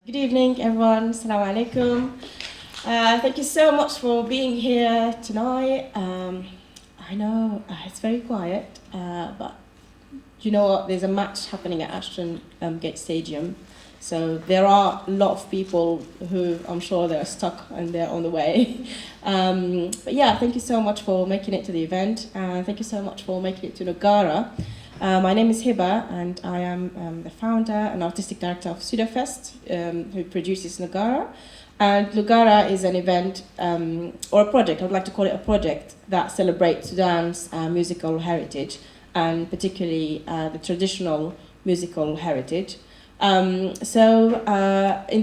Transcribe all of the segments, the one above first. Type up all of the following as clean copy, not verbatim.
Good evening, everyone. Assalamu alaikum. Thank you so much for being here tonight. I know it's very quiet, but you know what? There's a match happening at Ashton Gate Stadium. So there are a lot of people who I'm sure they're stuck and they're on the way. But yeah, thank you so much for making it to the event. Thank you so much for making it to Nouggara. My name is Hiba, and I am the founder and artistic director of Sudafest, who produces Nouggara. And Nouggara is an event or a project, I would like to call it a project, that celebrates Sudan's musical heritage, and particularly the traditional musical heritage. In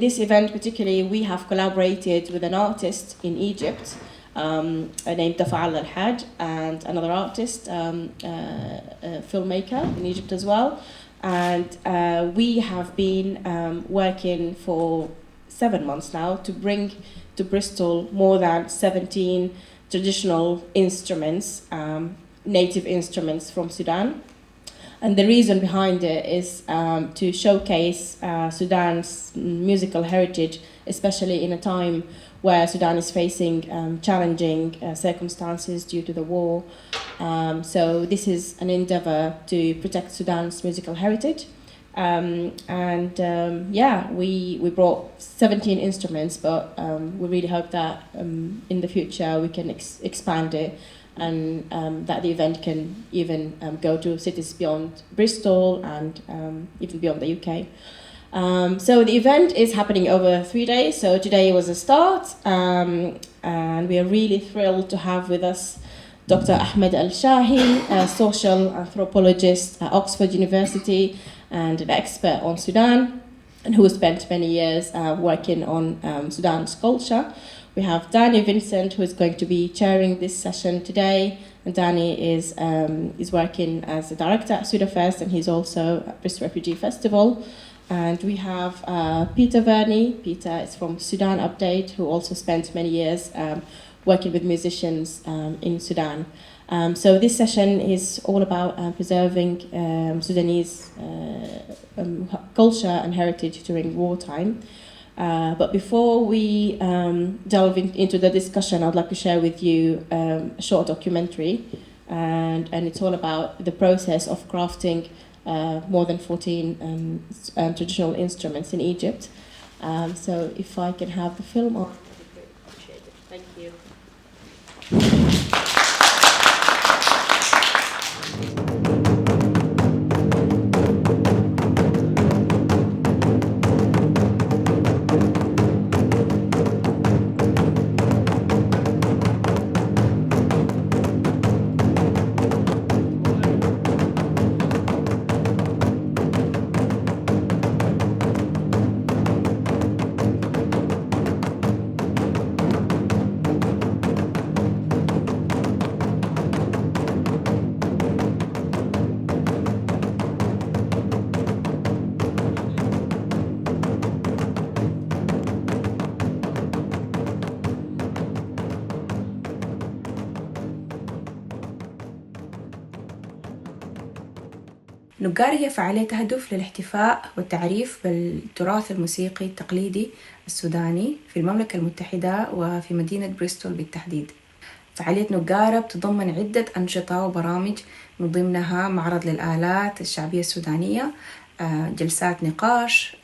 this event particularly, we have collaborated with an artist in Egypt, named Dafa'al Al-Had, and another artist, a filmmaker in Egypt as well. And we have been working for 7 months now to bring to Bristol more than 17 traditional instruments, native instruments from Sudan. And the reason behind it is to showcase Sudan's musical heritage, especially in a time where Sudan is facing challenging circumstances due to the war. So this is an endeavor to protect Sudan's musical heritage. We brought 17 instruments, but we really hope that in the future we can expand it, and that the event can even go to cities beyond Bristol and even beyond the UK. So the event is happening over 3 days. So today was a start, and we are really thrilled to have with us Dr. Ahmed Shahi, a social anthropologist at Oxford University and an expert on Sudan, and who spent many years working on Sudan's culture. We have Danny Vincent, who is going to be chairing this session today. And Danny is working as a director at Sudafest, and he's also at Bristol Refugee Festival. And we have Peter Verney. Peter is from Sudan Update, who also spent many years working with musicians in Sudan. So this session is all about preserving Sudanese culture and heritage during wartime. But before we delve into the discussion, I'd like to share with you a short documentary, and it's all about the process of crafting more than 14 traditional instruments in Egypt. So if I can have the film on, I'd be appreciated. Thank you. نوغارا هي فعالية تهدف للاحتفاء والتعريف بالتراث الموسيقي التقليدي السوداني في المملكة المتحدة وفي مدينة بريستول بالتحديد. فعالية نوغارا بتضمن عدة أنشطة وبرامج، من ضمنها معرض للآلات الشعبية السودانية، جلسات نقاش،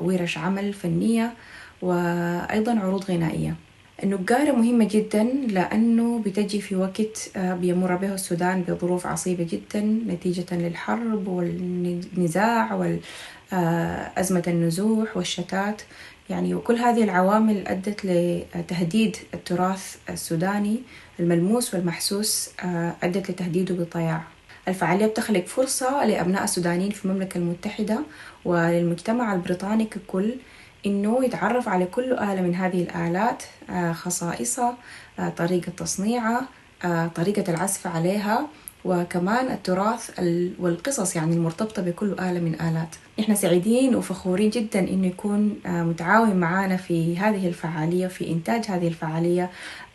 ورش عمل فنية، وأيضا عروض غنائية. النوغارا مهمة جدا لأنه بتجي في وقت بيمر به السودان بظروف عصيبة جدا نتيجة للحرب والنزاع وأزمة النزوح والشتات، يعني وكل هذه العوامل أدت لتهديد التراث السوداني الملموس والمحسوس، أدت لتهديده بالضياع. الفعالية بتخلق فرصة لأبناء السودانيين في المملكة المتحدة وللمجتمع البريطاني ككل إنه يتعرف على كل آلة من هذه الآلات، خصائصها، طريقة تصنيعها، طريقة العزف عليها، وكمان التراث والقصص يعني المرتبطة بكل آلة من آلات. إحنا سعيدين وفخورين جدا إنه يكون متعاون معنا في هذه الفعالية، في إنتاج هذه الفعالية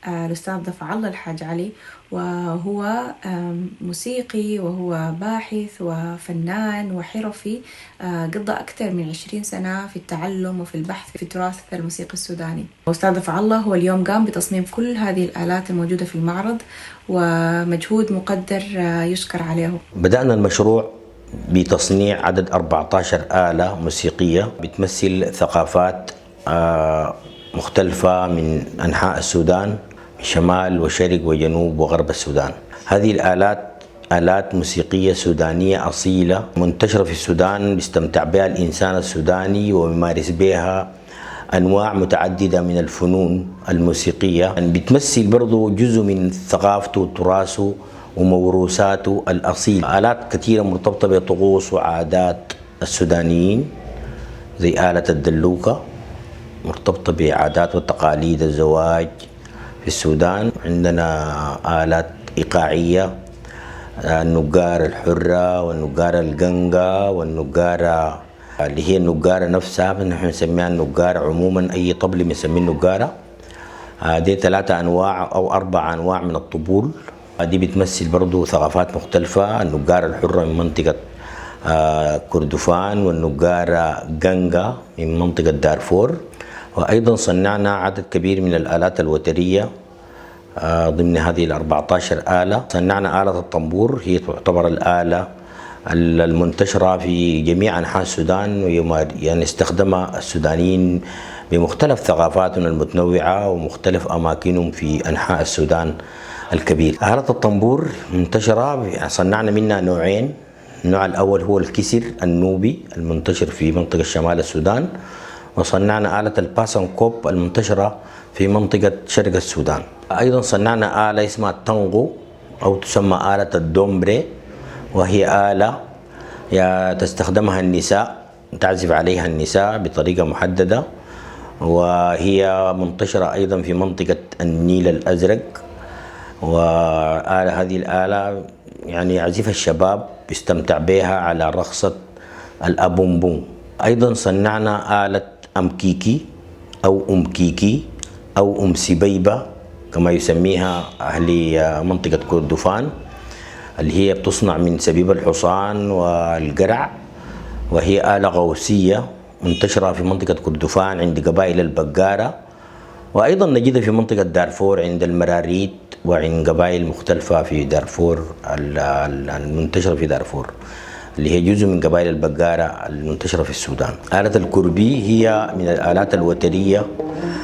الأستاذ ضفع الله الحاج علي، وهو موسيقي وهو باحث وفنان وحرفي، قضى أكثر من 20 سنة في التعلم وفي البحث في التراث الموسيقي السوداني. الأستاذ ضفع الله هو اليوم قام بتصميم كل هذه الآلات الموجودة في المعرض، ومجهود مقدر يشكر عليه. بدأنا المشروع بتصنيع عدد 14 آلة موسيقية بتمثل ثقافات مختلفة من أنحاء السودان، من شمال وشرق وجنوب وغرب السودان. هذه الآلات آلات موسيقية سودانية أصيلة منتشرة في السودان، بيستمتع بها الإنسان السوداني ويمارس بها أنواع متعددة من الفنون الموسيقية، بتمثل برضو جزء من ثقافته وتراثه وموروثاته الأصيل. آلات كثيرة مرتبطة بطقوس وعادات السودانيين، زي آلة الدلوكة مرتبطة بعادات وتقاليد الزواج في السودان. عندنا آلات إيقاعية، النوغارة الحرة والنوغارة القنقة والنوغارة اللي هي النوغارة نفسها، نحن نسميها النوغارة عموما، أي طبل بنسميه النوغارة. دي 3 أنواع أو 4 أنواع من الطبول. دي بتمثل برضو ثقافات مختلفة. النوغارة الحرة من منطقة كردفان، والنوغارة قنقة من منطقة دارفور. وأيضا صنعنا عدد كبير من الآلات الوترية ضمن هذه 14 آلة. صنعنا آلة الطنبور، هي تعتبر الآلة المنتشرة في جميع أنحاء السودان، يعني استخدمها السودانيين بمختلف ثقافاتهم المتنوعة ومختلف أماكنهم في أنحاء السودان الكبير. آلة الطنبور منتشرة، صنعنا منها نوعين. النوع الأول هو الكسر النوبي المنتشر في منطقة شمال السودان، وصنعنا آلة الباسنكوب المنتشرة في منطقة شرق السودان. أيضا صنعنا آلة اسمها التانغو أو تسمى آلة الدومبري، وهي آلة تستخدمها النساء، تعزف عليها النساء بطريقة محددة، وهي منتشرة أيضا في منطقة النيل الأزرق. وهذه الآلة يعني يعزفها الشباب بيستمتع بها على رقصة الأبومبوم. أيضا صنعنا آلة أمكيكي أو أمكيكي أو سبيبة كما يسميها أهل منطقة كردفان، اللي هي بتصنع من سبيب الحصان والقرع، وهي آلة غوصية منتشرة في منطقة كردفان عند قبائل البقارة، وأيضا نجدها في منطقة دارفور عند المراريت وعند قبائل مختلفة في دارفور المنتشرة في دارفور، اللي هي جزء من قبائل البقارة المنتشرة في السودان. آلة الكربي هي من الآلات الوترية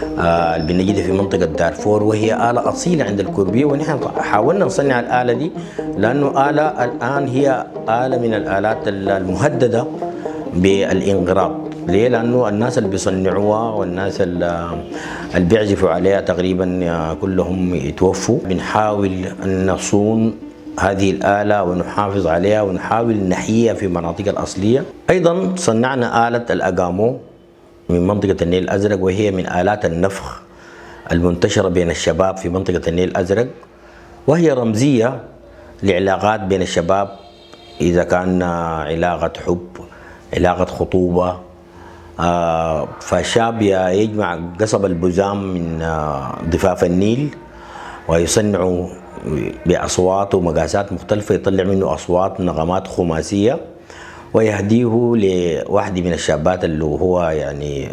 اللي بنجدها في منطقة دارفور، وهي آلة أصيلة عند الكربي، ونحن حاولنا نصنع الآلة دي لأنه آلة الآن هي آلة من الآلات المهددة بالانقراض. ليه؟ لأنه الناس اللي بيصنعوها والناس اللي بيعزفوا عليها تقريبا كلهم يتوفوا. بنحاول أن نصون هذه الآلة ونحافظ عليها ونحاول نحييها في مناطقها الأصلية. أيضا صنعنا آلة الأقامو من منطقة النيل الأزرق، وهي من آلات النفخ المنتشرة بين الشباب في منطقة النيل الأزرق، وهي رمزية لعلاقات بين الشباب، إذا كان علاقة حب، علاقة خطوبة. فالشاب يجمع قصب البزام من ضفاف النيل ويصنع بأصوات ومقاسات مختلفة، يطلع منه أصوات نغمات خماسية، ويهديه لواحد من الشابات اللي هو يعني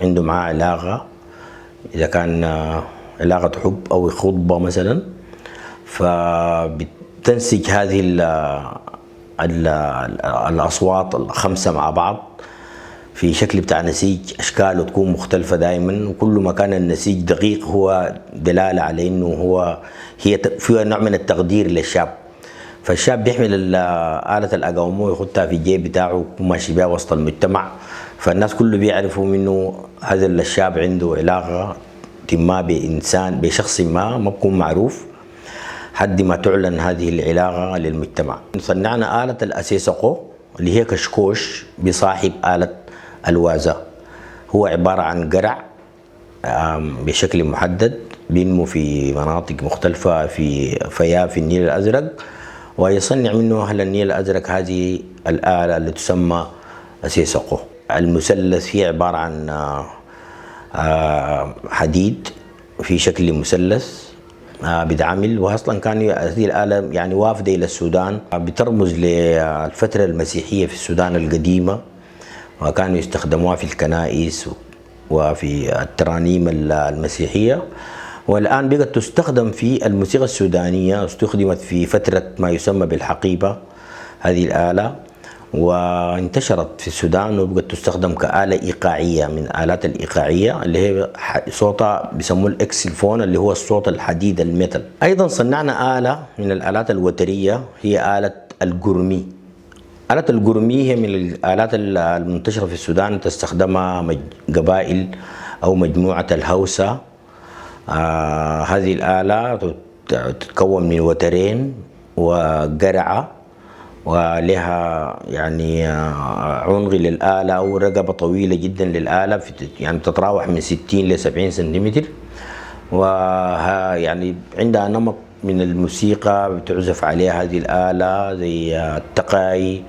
عنده معاه علاقة، إذا كان علاقة حب أو خطبة مثلا. فبتنسج هذه الأصوات ال5 مع بعض في شكل بتاع نسيج، أشكاله تكون مختلفة دائما، وكل ما كان النسيج دقيق هو دلالة على إنه هي فيها نوع من التقدير للشاب. فالشاب بيحمل آلة الأقاومو يخدها في الجيب بتاعه وماشي بها وسط المجتمع، فالناس كله بيعرفوا منه هذا الشاب عنده علاقة ما بإنسان بشخص ما بكون معروف حد ما تعلن هذه العلاقة للمجتمع. صنعنا آلة الأسيسقو اللي هي كشكوش بصاحب آلة الوازة، هو عبارة عن قرع بشكل محدد بينمو في مناطق مختلفة في النيل الأزرق، ويصنع منه أهل النيل الأزرق هذه الآلة اللي تسمى أسيسقو. المثلث هي عبارة عن حديد في شكل مثلث بتعمل، واصلا كان هذه الآلة يعني وافدة إلى السودان، بترمز للفترة المسيحية في السودان القديمة، وكانوا يستخدموها في الكنائس وفي الترانيم المسيحية. والآن بقت تستخدم في الموسيقى السودانية، استخدمت في فترة ما يسمى بالحقيبة هذه الآلة، وانتشرت في السودان وبقت تستخدم كآلة إيقاعية من الآلات الإيقاعية اللي هي صوتها بيسموه الإكسلفون اللي هو الصوت الحديد الميتال. أيضا صنعنا آلة من الآلات الوترية هي آلة القرمي. آلة القرمي هي من الآلات المنتشرة في السودان، تستخدمها قبائل أو مجموعة الهوسة. هذه الآلة تتكون من وترين وقرعة، ولها يعني عنق للآلة ورقبة طويلة جدا للآلة، يعني تتراوح من 60 ل 70 سنتيمتر، يعني عندها نمط من الموسيقى بتعزف عليها هذه الآلة زي التقاي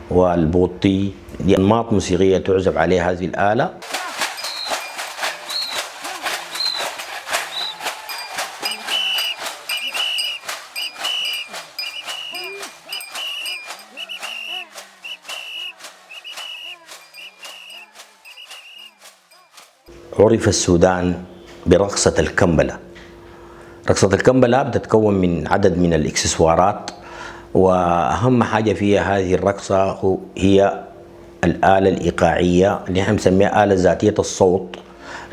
والبوطي، دي أنماط موسيقية تعزف عليها هذه الآلة. عرف السودان برقصة الكمبلة. رقصة الكمبلة بتتكون من عدد من الإكسسوارات، وأهم حاجة فيها هذه الرقصة هي الآلة الإيقاعية اللي احنا بنسميها آلة ذاتية الصوت،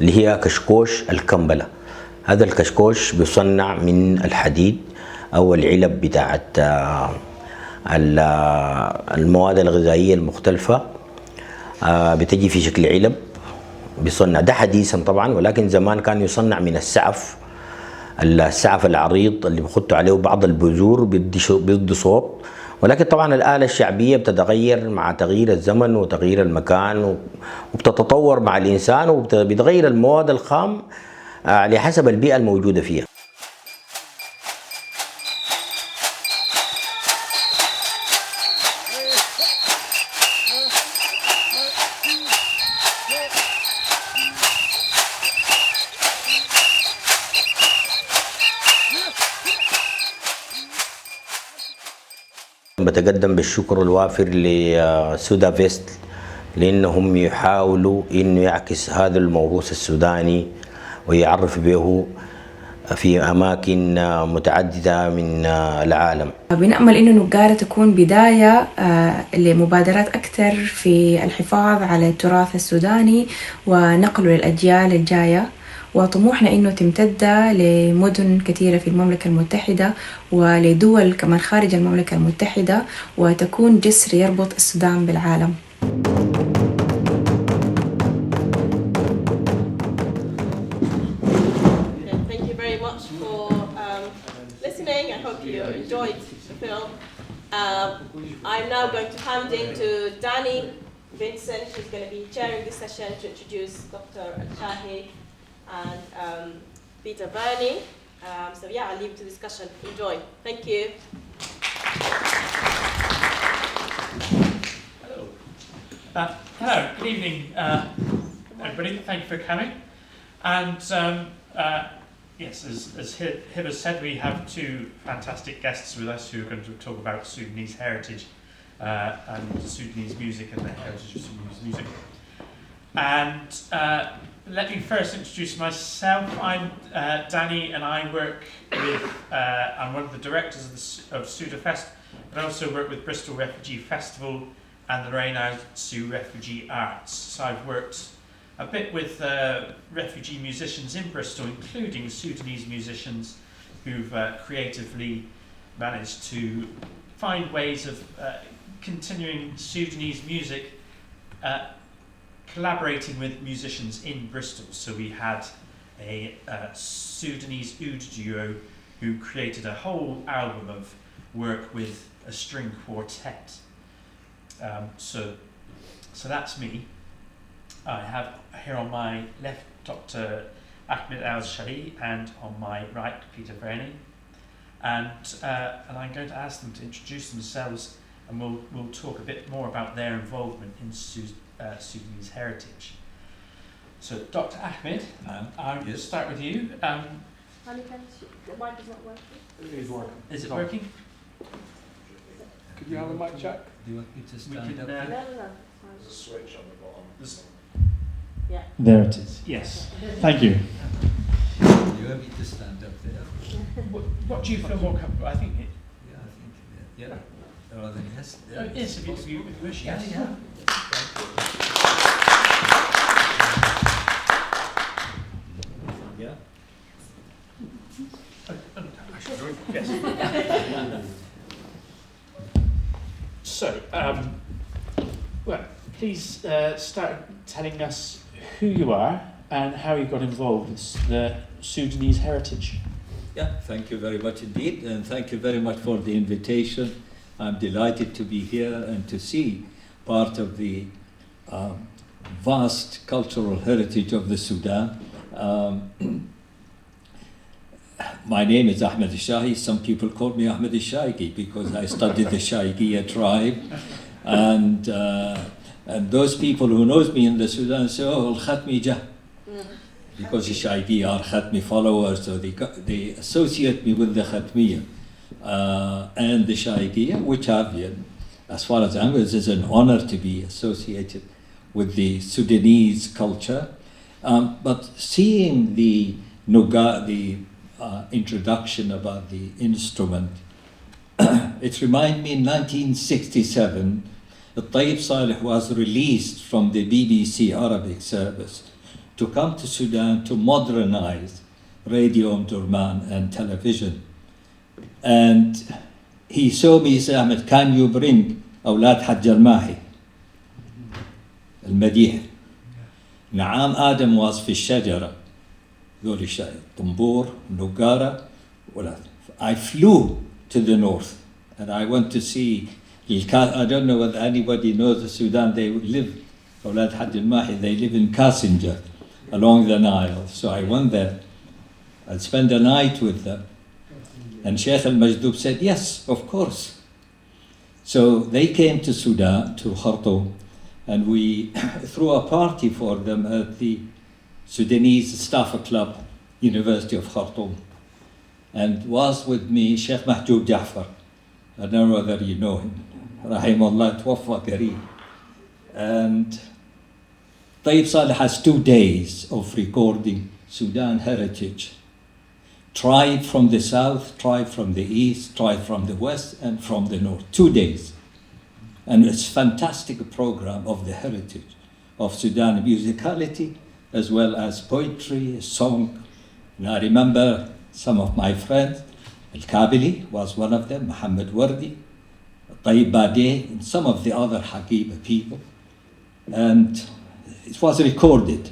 اللي هي كشكوش الكمبلة. هذا الكشكوش بيصنع من الحديد أو العلب بتاعت المواد الغذائية المختلفة، بتجي في شكل علب بيصنع. ده حديثا طبعا، ولكن زمان كان يصنع من السعف العريض اللي بيحطوا عليه بعض البذور بيدي صوت. ولكن طبعا الآلة الشعبية بتتغير مع تغيير الزمن وتغيير المكان، وبتتطور مع الإنسان، وبتغير المواد الخام على حسب البيئة الموجودة فيها. بتقدم بالشكر الوافر لسودافيست، لأنهم يحاولوا إنه يعكس هذا الموروث السوداني ويعرف به في أماكن متعددة من العالم. بنأمل إنه نوغارا تكون بداية لمبادرات أكثر في الحفاظ على التراث السوداني ونقله للأجيال الجاية، وطموحنا إنه تمتد لمدن كثيرة في المملكة المتحدة ولدول كمان خارج المملكة المتحدة، وتكون جسر يربط السودان بالعالم. Thank you very much for listening. I hope you enjoyed the film. I'm now going to hand in to Danny Vincent, who's going to be chairing this session to introduce Dr. Shahi and Peter Verney. So yeah, I'll leave it to discussion. Enjoy. Thank you. Hello, good evening, everybody. Thank you for coming. And yes, as Hiba said, we have two fantastic guests with us who are going to talk about Sudanese heritage and Sudanese music and the heritage of Sudanese music. And let me first introduce myself. I'm Danny, and I work with, I'm one of the directors of Sudafest, but I also work with Bristol Refugee Festival and the Reina Sioux Refugee Arts. So I've worked a bit with refugee musicians in Bristol, including Sudanese musicians who've creatively managed to find ways of continuing Sudanese music, collaborating with musicians in Bristol. So we had a Sudanese oud duo who created a whole album of work with a string quartet. So that's me. I have here on my left Dr. Ahmed Shahi, and on my right Peter Verney, and I'm going to ask them to introduce themselves, and we'll talk a bit more about their involvement in Sudanese heritage. So, Dr. Ahmed, I'll Yes. start with you. The mic is not working. It is working. Is it working? Could you have a mic check? Do you want me to We stand can, up? No. There's a switch on the bottom. Yeah. There it is. Yes. Thank you. Do you want me to stand up there? What do you feel more comfortable? I think it. Yeah, I think, yeah. Rather than yes. Yes, if you wish. Yeah, Yes. yeah. Yeah. Yes. So, well, please start telling us who you are and how you got involved with the Sudanese heritage. Yeah, thank you very much indeed, and thank you very much for the invitation. I'm delighted to be here and to see part of the vast cultural heritage of the Sudan. My name is Ahmed Shahi. Some people call me Ahmed Shahi because I studied the Shahiya tribe, and those people who knows me in the Sudan say, "Oh, al-Khatmi jah," because the Shahiya are Khatmi followers, so they associate me with the Khatmiya and the Shahiya, which have, as far as I'm concerned, it's an honor to be associated with the Sudanese culture. But seeing the Nouggara, the introduction about the instrument, it reminded me in 1967, Tayyip Saleh was released from the BBC Arabic service to come to Sudan to modernize radio Omdurman and television. And he saw me, he said, "Ahmed, can you bring أولاد حج الماحي المديح?" نعم آدم was في الشجرة ذول الشجرة طنبور نوغارا. I flew to the north and I went to see I don't know whether anybody knows the Sudan. They live أولاد حج الماحي, they live in Kassinja along the Nile. So I went there and spent a night with them. And Sheikh al-Majdub said, yes, of course. So they came to Sudan, to Khartoum, and we threw a party for them at the Sudanese Staff Club, University of Khartoum. And was with me Sheikh Mahjoub Jafar. I don't know whether you know him. Rahimahullah Tawaffa Kareem. And Tayyip Saleh has 2 days of recording Sudan heritage. Tribe from the south, tribe from the east, tribe from the west, and from the north. 2 days. And it's a fantastic program of the heritage of Sudan, musicality, as well as poetry, song. And I remember some of my friends, Al-Kabili was one of them, Muhammad Wardi, Tayyib Badeh, and some of the other Haqiba people. And it was recorded.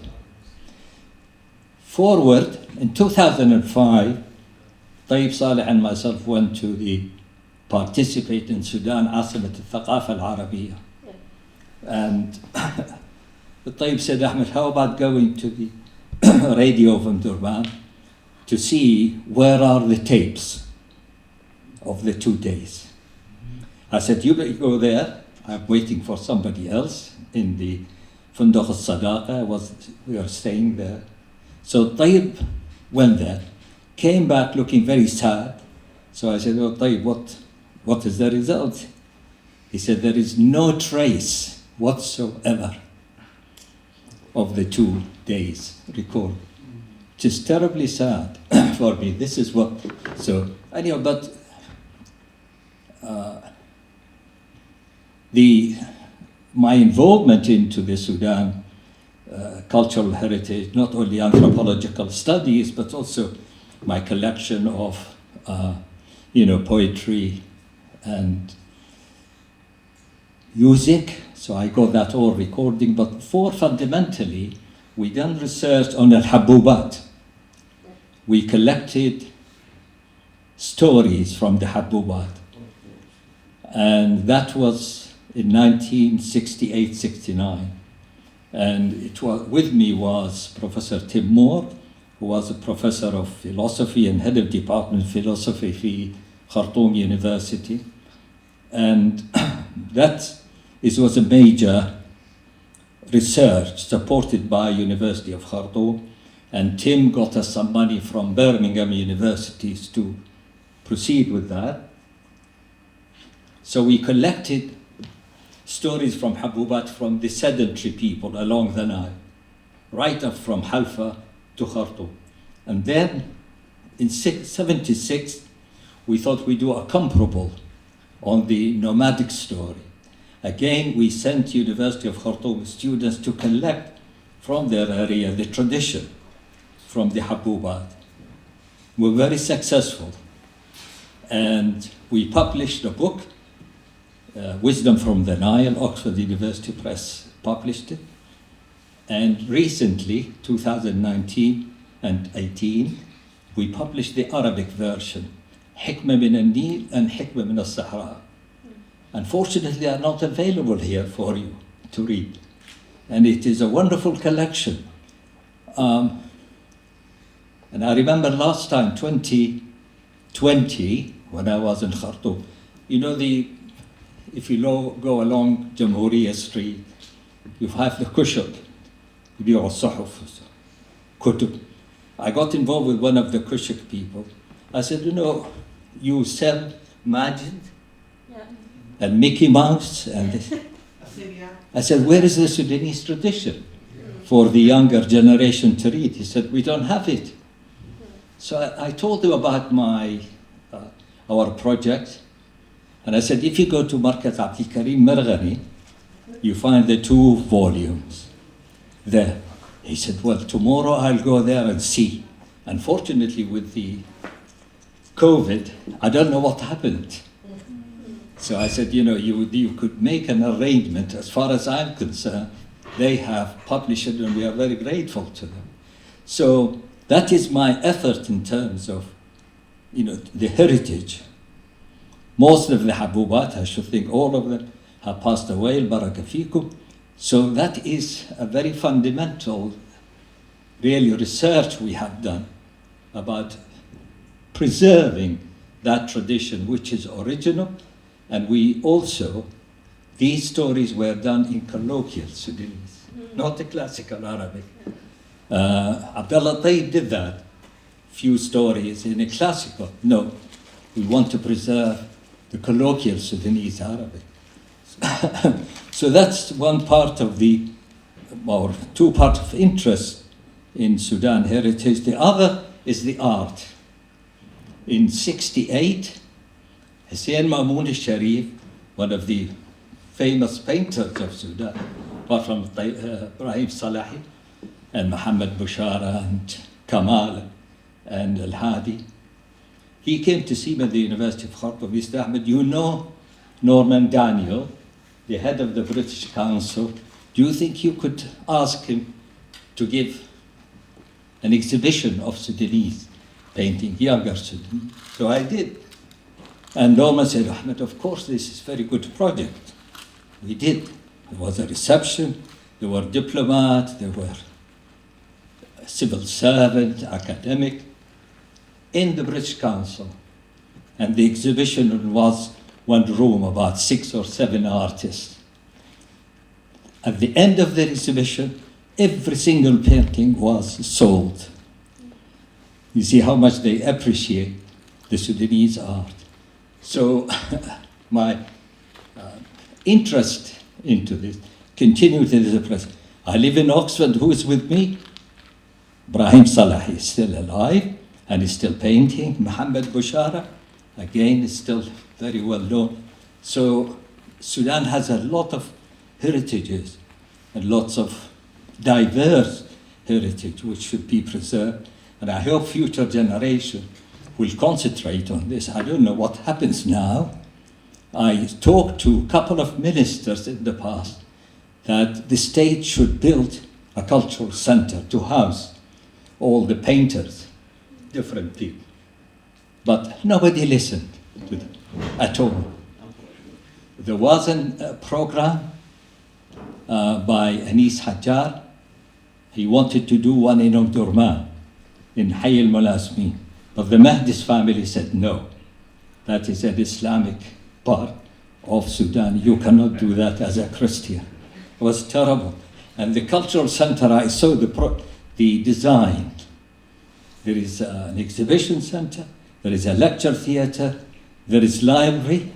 Forward, in 2005, Tayyip Saleh and myself went to participate in Sudan Asimat al-Thaqafa al-Arabiya. And Tayyip said, "Ahmed, how about going to the radio of Omdurman to see where are the tapes of the 2 days?" I said, "You better go there. I'm waiting for somebody else in the Funduq al-Sadaqa." We were staying there. So Tayyip went there, came back looking very sad. So I said, "Oh, Tayyip, what is the result?" He said, "There is no trace whatsoever of the 2 days recorded." Which is terribly sad for me. This is what, so anyhow, but my involvement into the Sudan cultural heritage, not only anthropological studies, but also my collection of, poetry and music. So I got that all recording. But fundamentally, we done research on al-Habubat. We collected stories from the Habubat. And that was in 1968-69. And with me was Professor Tim Moore, who was a professor of philosophy and head of department of philosophy at Khartoum University. And that was a major research supported by University of Khartoum, and Tim got us some money from Birmingham universities to proceed with that. So we collected stories from Habubat from the sedentary people along the Nile, right up from Halfa to Khartoum. And then in 76, we thought we'd do a comparable on the nomadic story. Again, we sent University of Khartoum students to collect from their area the tradition from the Habubat. We were very successful. And we published a book, Wisdom from the Nile. Oxford University Press published it. And recently, 2019 and 18, we published the Arabic version, Hikmah min al-Nil and Hikmah min al-Sahara. Unfortunately, they are not available here for you to read. And it is a wonderful collection. And I remember last time, 2020, when I was in Khartoum, you know, if you go along Jamhuriya Street, you have the kushuk, يبيعوا الصحف, kutub. I got involved with one of the kushuk people. I said, you know, you sell Majid and Mickey Mouse and this. I said, where is the Sudanese tradition for the younger generation to read? He said, we don't have it. So I told him about our project, and I said, if you go to Market Abdul Karim Marghani, you find the 2 volumes there. He said, well, tomorrow I'll go there and see. Unfortunately, with the COVID, I don't know what happened. So I said, you know, you could make an arrangement. As far as I'm concerned, they have published it, and we are very grateful to them. So that is my effort in terms of, you know, the heritage. Most of the Habubat, I should think all of them, have passed away, al-baraka fikum. So that is a very fundamental, really, research we have done about preserving that tradition, which is original. And we also, these stories were done in colloquial Sudanese, not the classical Arabic. Abdullah Tayyib did that. Few stories in a classical. No, we want to preserve the colloquial Sudanese Arabic. So that's one part of or 2 parts of interest in Sudan heritage. The other is the art. In 68, Hussein Mamoun al-Sharif, one of the famous painters of Sudan, apart from Ibrahim Salahi and Muhammad Bushara and Kamal and Al-Hadi, he came to see me at the University of Khartoum. Mr. Ahmed, you know Norman Daniel, the head of the British Council. Do you think you could ask him to give an exhibition of Sudanese painting, younger Sudanese? So I did. And Norman said, Ahmed, of course, this is a very good project. We did. There was a reception, there were diplomats, there were civil servants, academic, in the British Council. And the exhibition was one room, about 6 or 7 artists. At the end of the exhibition, every single painting was sold. You see how much they appreciate the Sudanese art. So my interest into this continued to the present. I live in Oxford. Who is with me? Ibrahim Salahi is still alive and is still painting. Muhammad Bushara, again, is still very well known. So Sudan has a lot of heritages and lots of diverse heritage which should be preserved. And I hope future generations will concentrate on this. I don't know what happens now. I talked to a couple of ministers in the past that the state should build a cultural center to house all the painters, different people. But nobody listened to them at all. There was a program by Anis Hajjar. He wanted to do one in Omdurman, in Hayy al-Mulasmin. But the Mahdist family said, no, that is an Islamic part of Sudan. You cannot do that as a Christian. It was terrible. And the cultural center, I saw the design. There is an exhibition center, there is a lecture theater, there is library.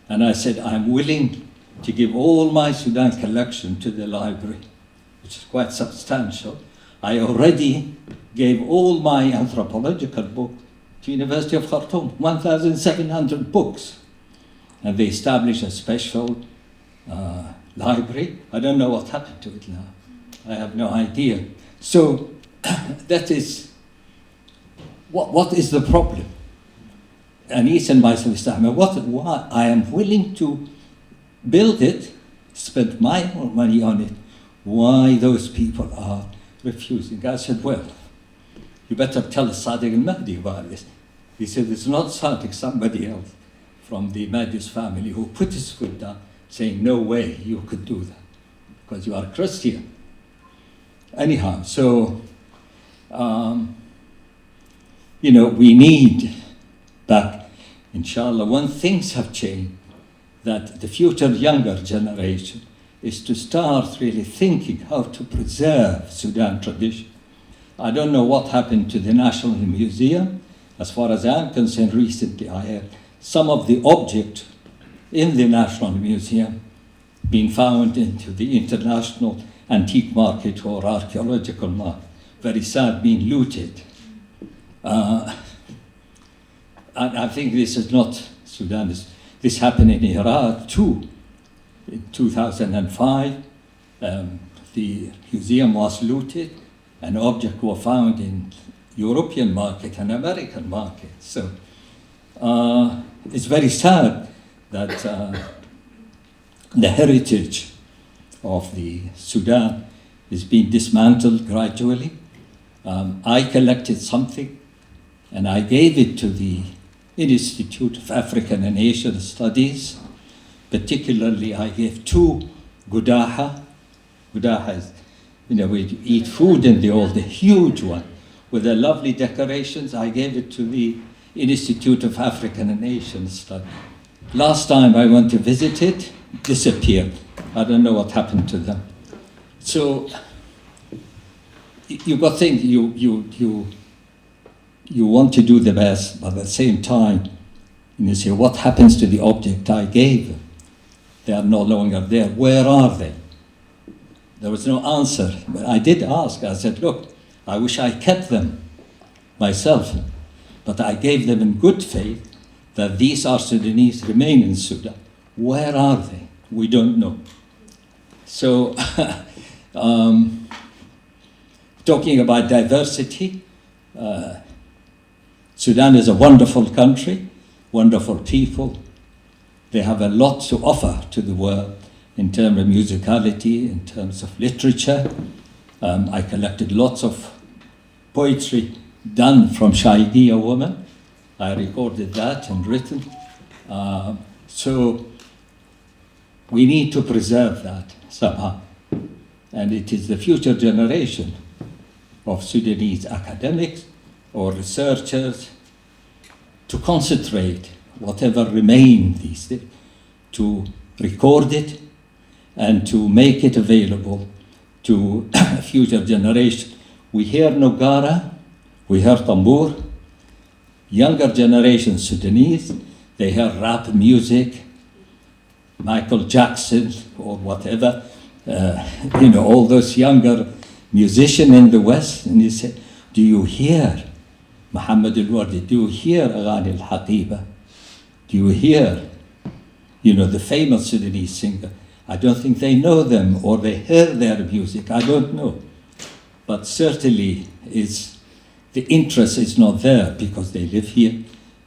And I said, I'm willing to give all my Sudan collection to the library, which is quite substantial. I already gave all my anthropological book to University of Khartoum, 1,700 books. And they established a special library. I don't know what happened to it now. I have no idea. So that is, what is the problem? Anis and myself said, why I am willing to build it, spend my own money on it. Why those people are refusing? I said, well, you better tell Sadiq al-Mahdi about this. He said, it's not Sadiq, somebody else from the Mahdi's family who put his foot down, saying, no way you could do that, because you are Christian. Anyhow, so, we need back, inshallah, when things have changed, that the future younger generation is to start really thinking how to preserve Sudan tradition. I don't know what happened to the National Museum. As far as I'm concerned, recently I heard some of the objects in the National Museum being found into the international antique market or archaeological market. Very sad, being looted. And I think this is not Sudan. This happened in Iraq too. In 2005, the museum was looted, and objects were found in European market and American market. So it's very sad that the heritage of the Sudan is being dismantled gradually. I collected something and I gave it to the Institute of African and Asian Studies. Particularly, I gave 2 gudaha. Gudaha is, we eat food in the old, the huge one, with the lovely decorations. I gave it to the Institute of African and Asian Studies. Last time I went to visit it, disappeared. I don't know what happened to them. So you got to think, you want to do the best, but at the same time, you say, what happens to the object I gave? They are no longer there. Where are they? There was no answer. But I did ask. I said, look, I wish I kept them myself, but I gave them in good faith that these are Sudanese, remain in Sudan. Where are they? We don't know. So, talking about diversity, Sudan is a wonderful country, wonderful people. They have a lot to offer to the world in terms of musicality, in terms of literature. I collected lots of poetry done from Shahi, a woman. I recorded that and written. So we need to preserve that somehow. And it is the future generation of Sudanese academics or researchers to concentrate whatever remains these days, to record it and to make it available to future generation. We hear Nouggara, we hear tambour. Younger generation Sudanese, they hear rap music, Michael Jackson or whatever, all those younger musicians in the West, and you say, do you hear Muhammad al-Wardi? Do you hear Aghani al-Haqiba? Do you hear, the famous Sudanese singer? I don't think they know them or they hear their music. I don't know. But certainly the interest is not there because they live here.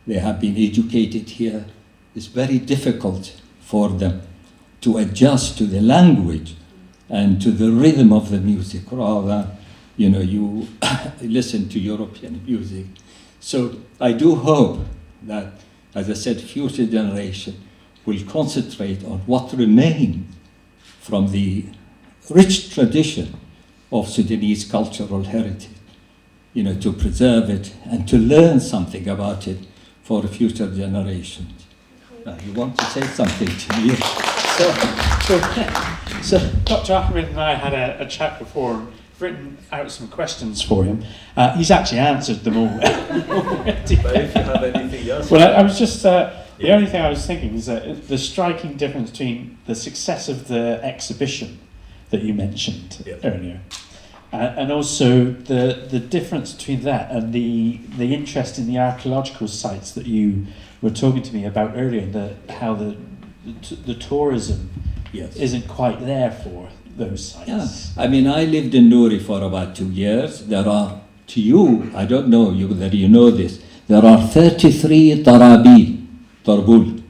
They have been educated here. It's very difficult for them to adjust to the language and to the rhythm of the music. Rather, you listen to European music. So I do hope that, as I said, future generation will concentrate on what remains from the rich tradition of Sudanese cultural heritage, to preserve it and to learn something about it for future generations. Now, you want to say something to me? So Dr. Ahmed and I had a chat before, and written out some questions for him. He's actually answered them all already. But if you have anything else. Well, I was just, the only thing I was thinking is that the striking difference between the success of the exhibition that you mentioned earlier, and also the difference between that and the interest in the archaeological sites that you were talking to me about earlier, how the tourism isn't quite there for those sites. Yeah. I mean, I lived in Nouri for about 2 years. There are, to you, I don't know whether you know this, there are 33 Tarbul.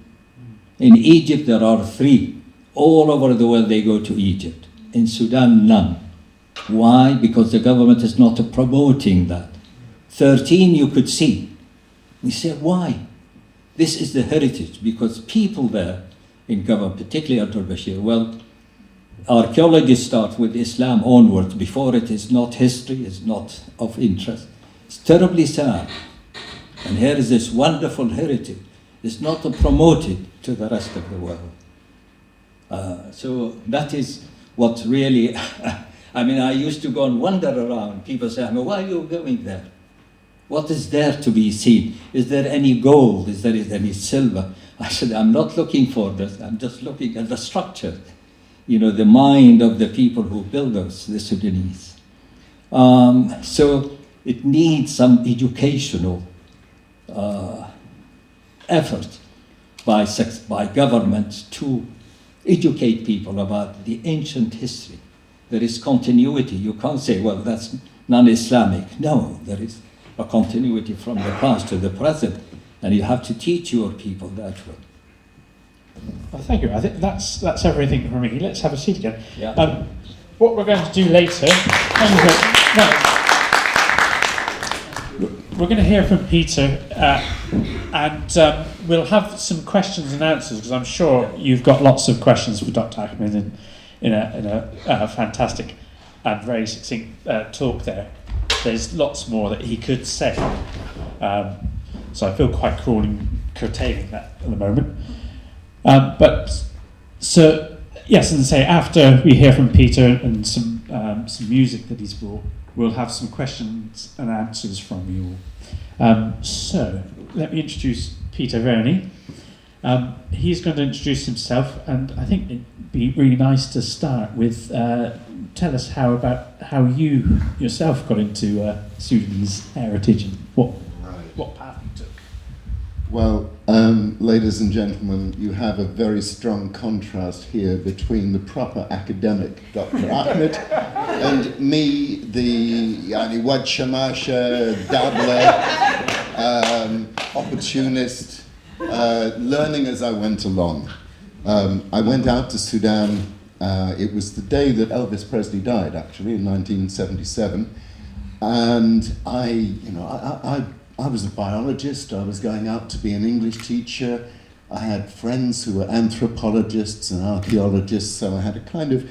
In Egypt, there are 3. All over the world, they go to Egypt. In Sudan, none. Why? Because the government is not promoting that. 13 you could see. We say, why? This is the heritage, because people there in government, particularly under Bashir, well, archaeologists start with Islam onwards. Before it is not history, it's not of interest. It's terribly sad. And here is this wonderful heritage. It's not promoted to the rest of the world. So that is what really, I mean, I used to go and wander around. People say, why are you going there? What is there to be seen? Is there any gold? Is there any silver? I said, I'm not looking for this. I'm just looking at the structure. You know, the mind of the people who build us, the Sudanese. So it needs some educational effort by government to educate people about the ancient history. There is continuity. You can't say, well, that's non-Islamic. No, there is a continuity from the past to the present, and you have to teach your people that way. Well, thank you. I think that's everything from me. Let's have a seat again. Yeah. What we're going to do later, we're going to hear from Peter, and we'll have some questions and answers, because I'm sure you've got lots of questions for Dr. Ahmed in a fantastic and very succinct talk there. There's lots more that he could say, so I feel quite curtailing that at the moment. But so yes, and say after we hear from Peter and some music that he's brought, we'll have some questions and answers from you all. So let me introduce Peter Verney. He's going to introduce himself, and I think it'd be really nice to start with tell us how you yourself got into Sudanese heritage and what path you took. Well, ladies and gentlemen, you have a very strong contrast here between the proper academic Dr. Ahmed and me, the Wad Shamasha, dabbler, opportunist, learning as I went along. I went out to Sudan. It was the day that Elvis Presley died, actually, in 1977, and I was a biologist. I was going out to be an English teacher. I had friends who were anthropologists and archaeologists, so I had a kind of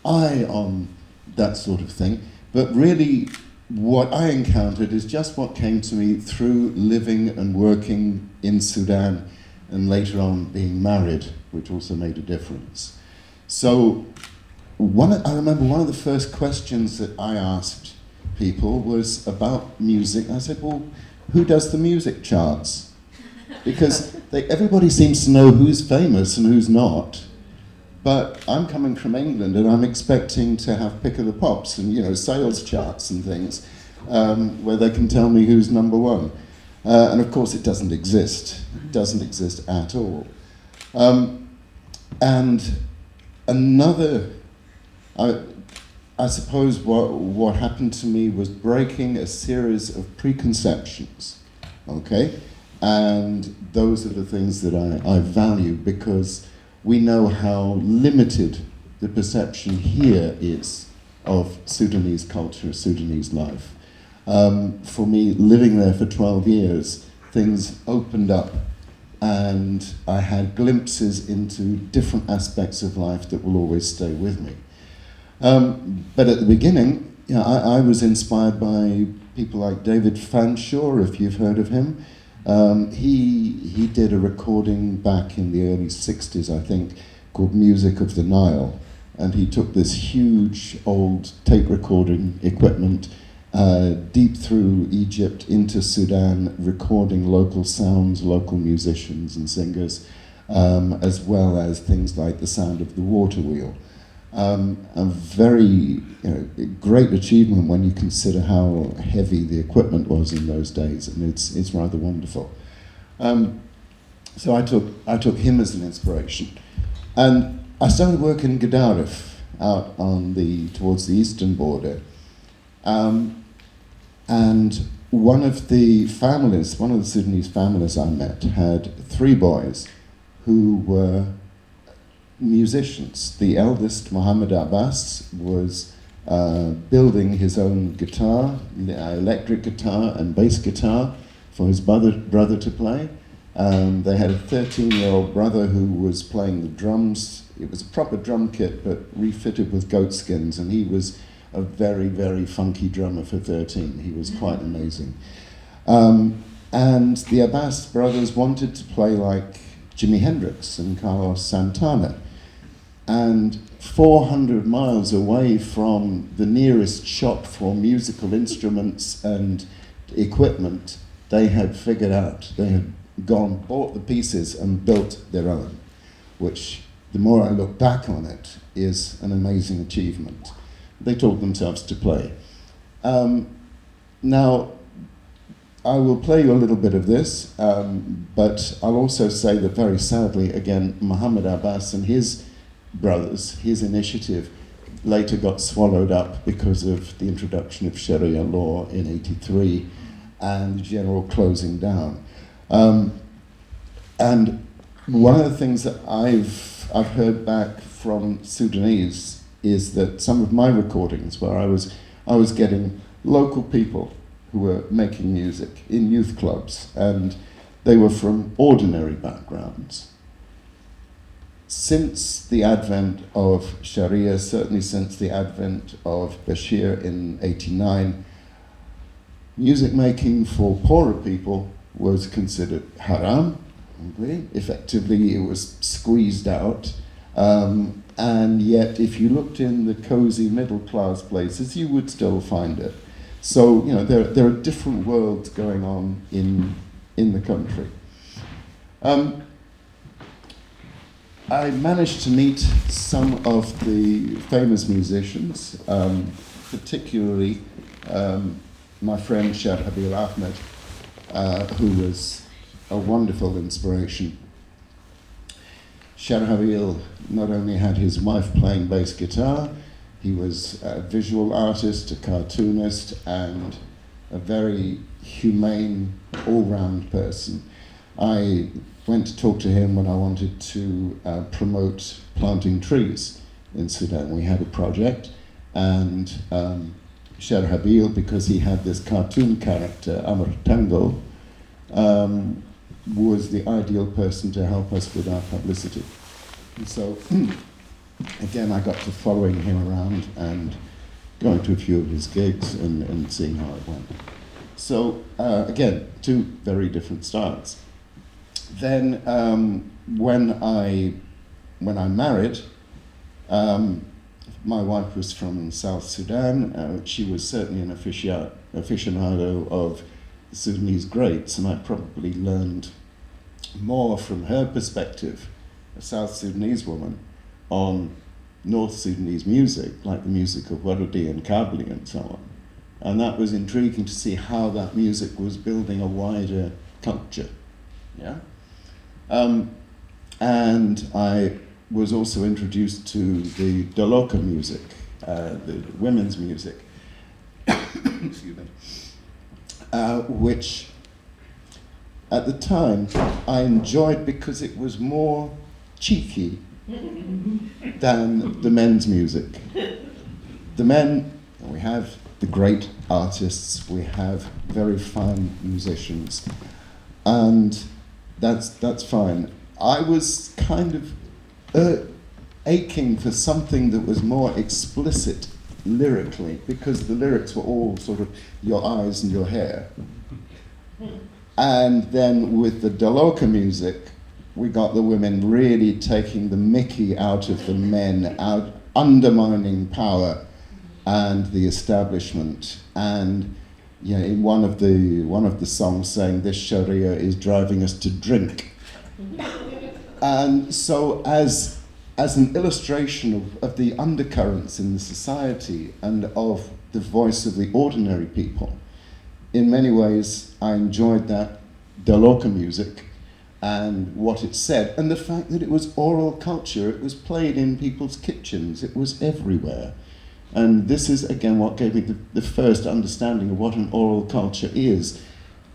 eye on that sort of thing. But really, what I encountered is just what came to me through living and working in Sudan, and later on being married, which also made a difference. So I remember one of the first questions that I asked people was about music. I said, well, who does the music charts? Because everybody seems to know who's famous and who's not, but I'm coming from England and I'm expecting to have pick of the pops and sales charts and things where they can tell me who's number one. And of course it doesn't exist. It doesn't exist at all. And another, I suppose what happened to me was breaking a series of preconceptions, okay? And those are the things that I value, because we know how limited the perception here is of Sudanese culture, Sudanese life. For me, living there for 12 years, things opened up and I had glimpses into different aspects of life that will always stay with me. But at the beginning, I was inspired by people like David Fanshawe, if you've heard of him. He did a recording back in the early 60s, I think, called Music of the Nile. And he took this huge old tape recording equipment deep through Egypt into Sudan, recording local sounds, local musicians and singers, as well as things like the sound of the water wheel. A very great achievement when you consider how heavy the equipment was in those days, and it's rather wonderful. So I took him as an inspiration, and I started working in Gedaref out on towards the eastern border, and one of the Sudanese families I met had 3 boys who were musicians. The eldest, Mohammed Abbas, was building his own guitar, electric guitar and bass guitar for his brother to play. They had a 13-year-old brother who was playing the drums. It was a proper drum kit, but refitted with goat skins, and he was a very, very funky drummer for 13. He was quite amazing. And the Abbas brothers wanted to play like Jimi Hendrix and Carlos Santana. And 400 miles away from the nearest shop for musical instruments and equipment, they had figured out, they had bought the pieces and built their own, which, the more I look back on it, is an amazing achievement. They taught themselves to play. Now, I will play you a little bit of this, but I'll also say that very sadly, again, Mohammed Abbas and his brothers, his initiative later got swallowed up because of the introduction of Sharia law in '83 and the general closing down. And one of the things that I've heard back from Sudanese is that some of my recordings, where I was getting local people who were making music in youth clubs, and they were from ordinary backgrounds. Since the advent of Sharia, certainly since the advent of Bashir in '89, music making for poorer people was considered haram. Effectively, it was squeezed out. And yet, if you looked in the cozy middle-class places, you would still find it. So, there are different worlds going on in the country. I managed to meet some of the famous musicians, particularly my friend Shahi Ahmed, who was a wonderful inspiration. Shahi not only had his wife playing bass guitar, he was a visual artist, a cartoonist, and a very humane, all-round person. I went to talk to him when I wanted to promote planting trees in Sudan. We had a project, and Shahi, because he had this cartoon character, Amr Tango, was the ideal person to help us with our publicity. And so, again, I got to following him around and going to a few of his gigs and seeing how it went. So, again, 2 very different styles. Then, when I married, my wife was from South Sudan. She was certainly an aficionado of the Sudanese greats, and I probably learned more from her perspective, a South Sudanese woman, on North Sudanese music, like the music of Wartime and Kabli and so on. And that was intriguing to see how that music was building a wider culture. Yeah. And I was also introduced to the Daloka music, the women's music, excuse me, which at the time I enjoyed because it was more cheeky than the men's music. The men, we have the great artists, we have very fine musicians, and that's fine. I was kind of aching for something that was more explicit lyrically, because the lyrics were all sort of your eyes and your hair. And then with the Daloka music, we got the women really taking the mickey out of the men, out undermining power and the establishment, and in one of the songs saying this Sharia is driving us to drink. And so as an illustration of the undercurrents in the society and of the voice of the ordinary people, in many ways I enjoyed that Daloka music and what it said, and the fact that it was oral culture. It was played in people's kitchens, it was everywhere. And this is again what gave me the first understanding of what an oral culture is.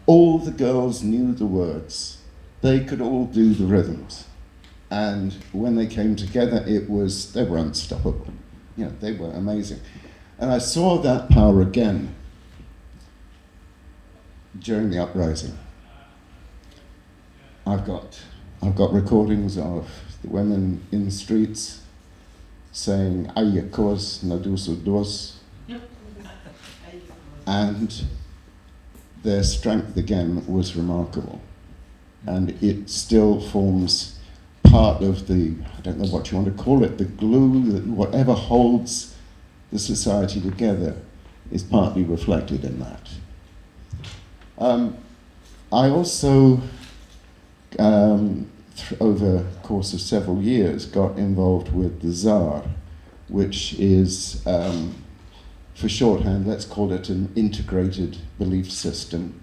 All the girls knew the words, they could all do the rhythms, and when they came together they were unstoppable. They were amazing. And I saw that power again during the uprising. I've got recordings of the women in the streets saying Ayakos Nadusu Dos, and their strength again was remarkable, and it still forms part of the, I don't know what you want to call it, the glue, that whatever holds the society together is partly reflected in that. I also over the course of several years, got involved with the ZAR, which is, for shorthand, let's call it an integrated belief system.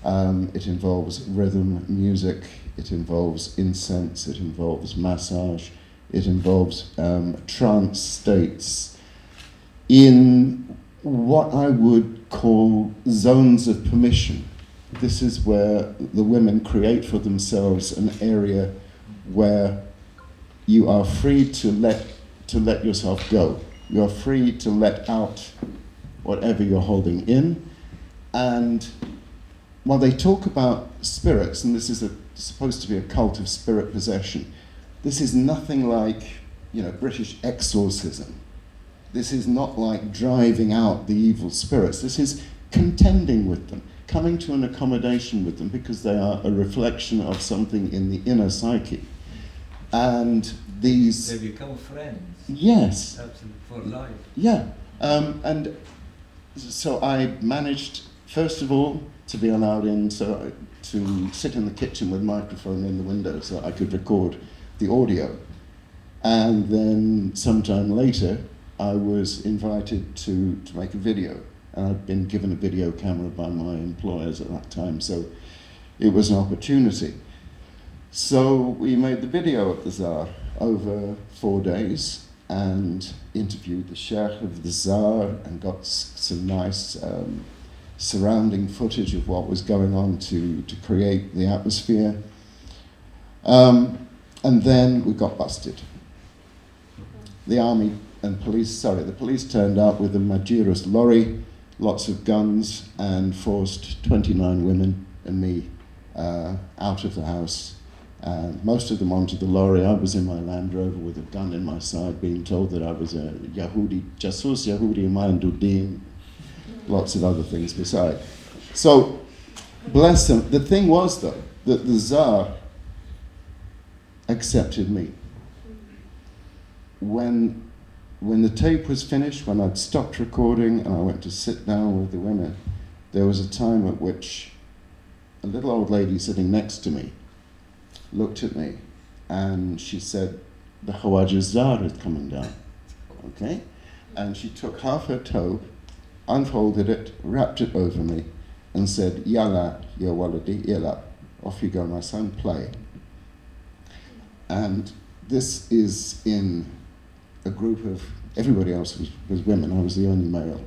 It involves rhythm, music, it involves incense, it involves massage, it involves trance states in what I would call zones of permission. This is where the women create for themselves an area where you are free to let yourself go. You are free to let out whatever you're holding in. And while they talk about spirits, and this is supposed to be a cult of spirit possession, this is nothing like, British exorcism. This is not like driving out the evil spirits. This is contending with them, coming to an accommodation with them, because they are a reflection of something in the inner psyche. And these... They become friends. Yes. Absolutely, for life. Yeah. And so I managed, first of all, to be allowed in, to sit in the kitchen with a microphone in the window so I could record the audio. And then sometime later, I was invited to make a video. And I'd been given a video camera by my employers at that time, so it was an opportunity. So we made the video at the ZAR over 4 days and interviewed the Sheikh of the ZAR and got some nice surrounding footage of what was going on to create the atmosphere. And then we got busted. The police turned up with a Majiros lorry, lots of guns, and forced 29 women and me out of the house. Most of them onto the lorry. I was in my Land Rover with a gun in my side, being told that I was a Yahudi, Jasus Yahudi Manduddin, lots of other things beside. So, bless them. The thing was, though, that the Tsar accepted me. When the tape was finished, when I'd stopped recording and I went to sit down with the women, there was a time at which a little old lady sitting next to me looked at me and she said, the Khawaja Tsar is coming down, okay? And she took half her tobe, unfolded it, wrapped it over me, and said, Yalla, ya waladi, yalla, off you go, my son, play. And this is in a group of, everybody else was women, I was the only male.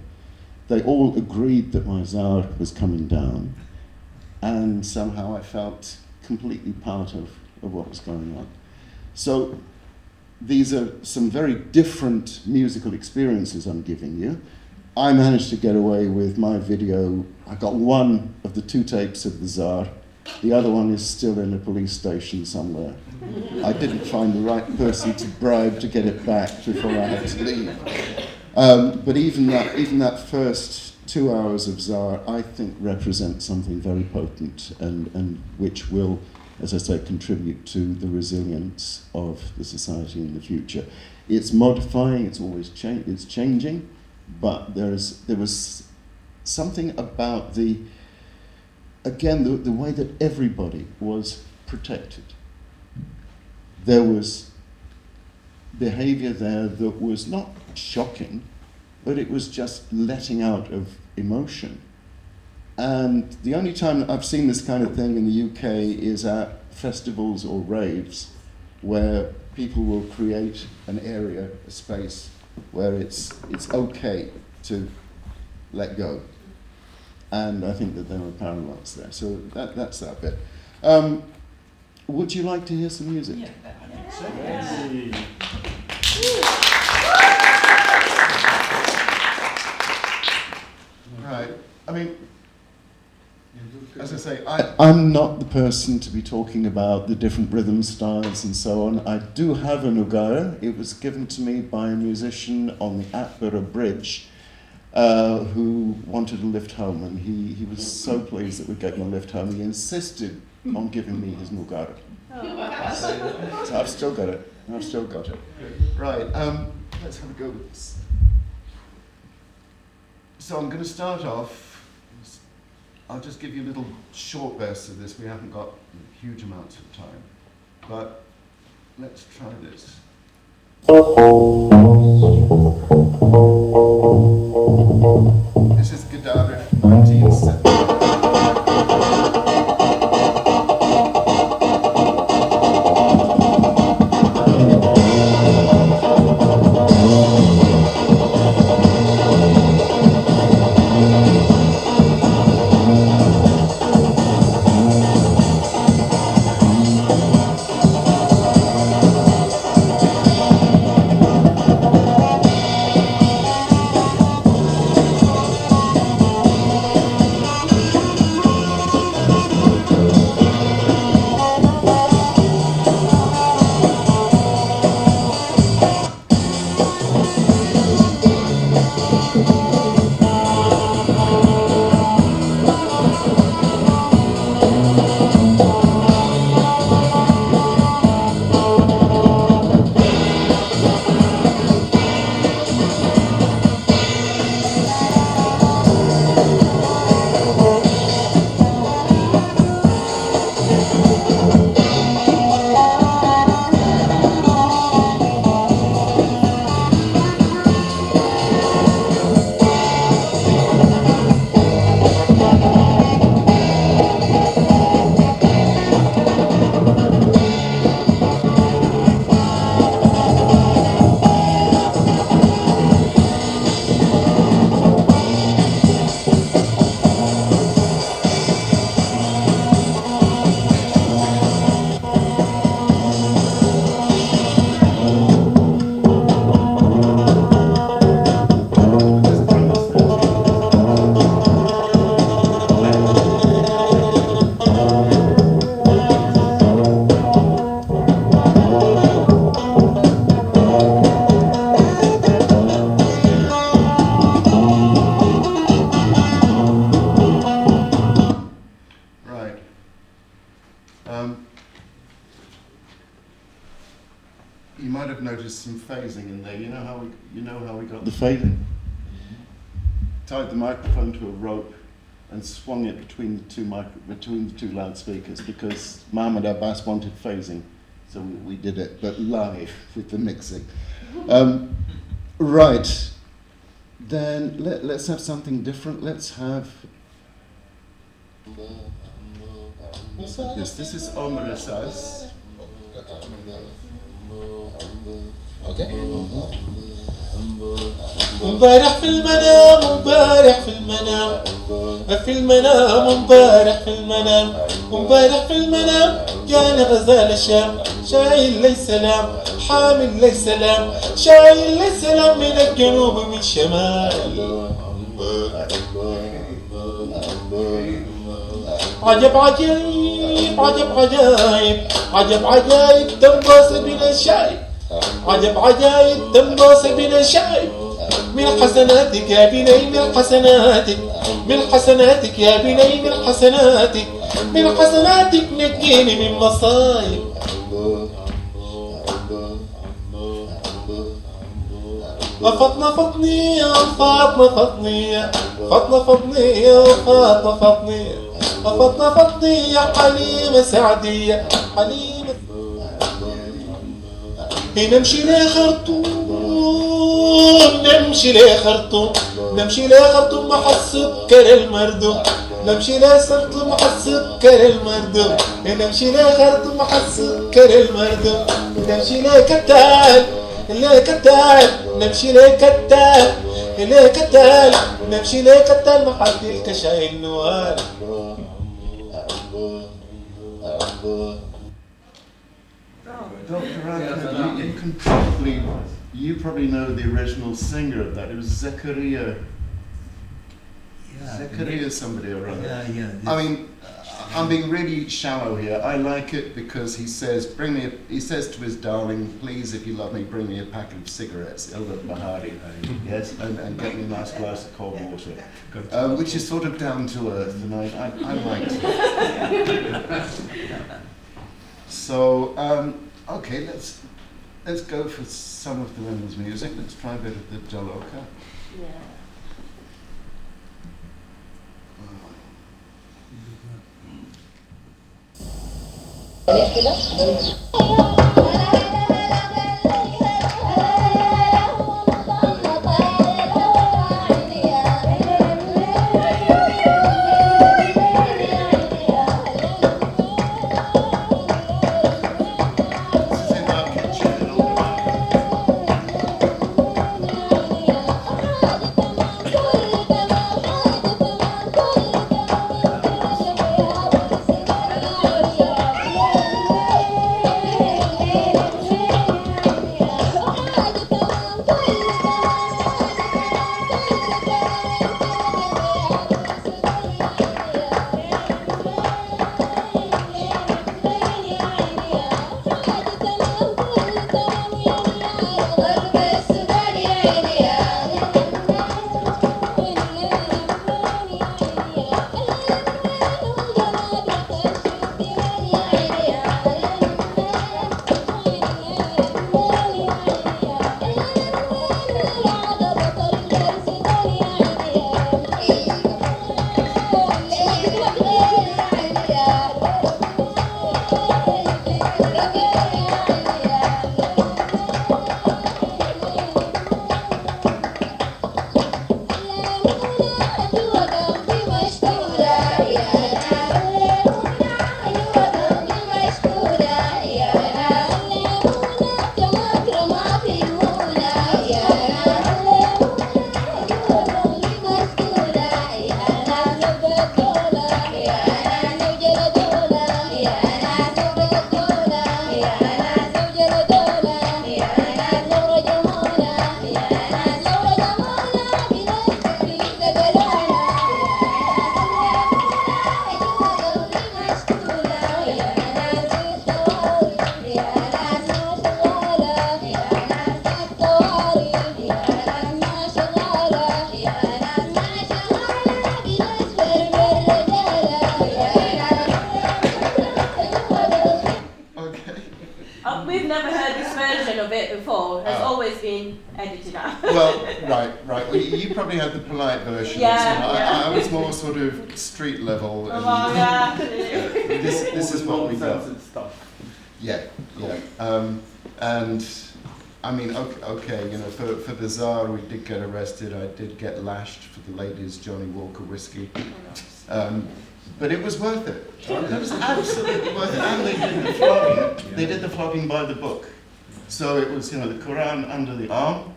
They all agreed that my Tsar was coming down, and somehow I felt completely part of what was going on. So these are some very different musical experiences I'm giving you. I managed to get away with my video. I got one of the 2 tapes of the Tsar. The other one is still in a police station somewhere. I didn't find the right person to bribe to get it back before I had to leave. But even that first 2 hours of Tsar, I think, represents something very potent and which will as I say, contribute to the resilience of the society in the future. It's modifying, it's always it's changing, but there was something about the way that everybody was protected. There was behavior there that was not shocking, but it was just letting out of emotion. And the only time I've seen this kind of thing in the UK is at festivals or raves, where people will create an area, a space, where it's okay to let go. And I think that there are parallels there. So that's that bit. Would you like to hear some music? Yeah, I think so. Right. I mean, as I say, I'm not the person to be talking about the different rhythm styles and so on. I do have a Nouggara. It was given to me by a musician on the Atbara Bridge who wanted a lift home, and he was so pleased that we'd get him a lift home. He insisted on giving me his Nouggara. So I've still got it. Right, let's have a go with this. So I'm going to start off. I'll just give you a little short burst of this. We haven't got huge amounts of time, but let's try this. This is Gaddafi 1970. You might have noticed some phasing in there. You know how we got the phasing? Tied the microphone to a rope and swung it between the two loudspeakers because Mohammed Abbas wanted phasing, so we did it, but live with the mixing. Right, then let's have something different. Let's have this. This is Omar Asas. Okay. امبارح في المنام امبارح في المنام في المنام امبارح في المنام امبارح في المنام جانا غزال الشام شايل لي سلام حامل لي سلام شايل لي سلام من الجنوب ومن الشمال عجب عجايب عجب عجايب عجب عجايب تنباس بنا الشايب عجب عجايب تنباس بنا الشايب من حسناتك يا بني من حسناتك من حسناتك يا بني من حسناتك من حسناتك نجيني من مصايب. فاطمة فاطمي يا فاطمة فاطمي يا فاطمة فاطمي يا فاطمة فاطمي فاطمة فاطمي يا حليمة سعدية حليمة. نمشي لخرطوم نمشي لخرطوم نمشي لخرطوم مع السكر المردوم نمشي لخرطوم مع السكر المردوم نمشي لخرطوم مع السكر المردوم نمشي لكتال لكتال نمشي لكتال لكتال نمشي لكتال مع حد الكشاي النوال. Dr. Ahmed, you probably know the original singer of that. It was Zakaria. Zakaria somebody or other. I mean, I'm being really shallow here. I like it because he says, he says to his darling, please, if you love me, bring me a packet of cigarettes, Ilda Bahari, yes, and get me a nice glass of cold water, which is sort of down to earth, and I like it. So, okay, let's go for some of the women's music. Let's try a bit of the Jaloka. Yeah. We've never heard this version of it before. It's always been edited out. Well, right. Well, you probably had the polite version. Yeah, So yeah. I was more sort of street level. And, this is what we got. Yeah. And I mean, okay, you know, for the Tsar, we did get arrested. I did get lashed for the ladies' Johnny Walker whiskey. But it was worth it. It was absolutely worth it. And they did the flogging. They did the flogging by the book. So it was, you know, the Quran under the arm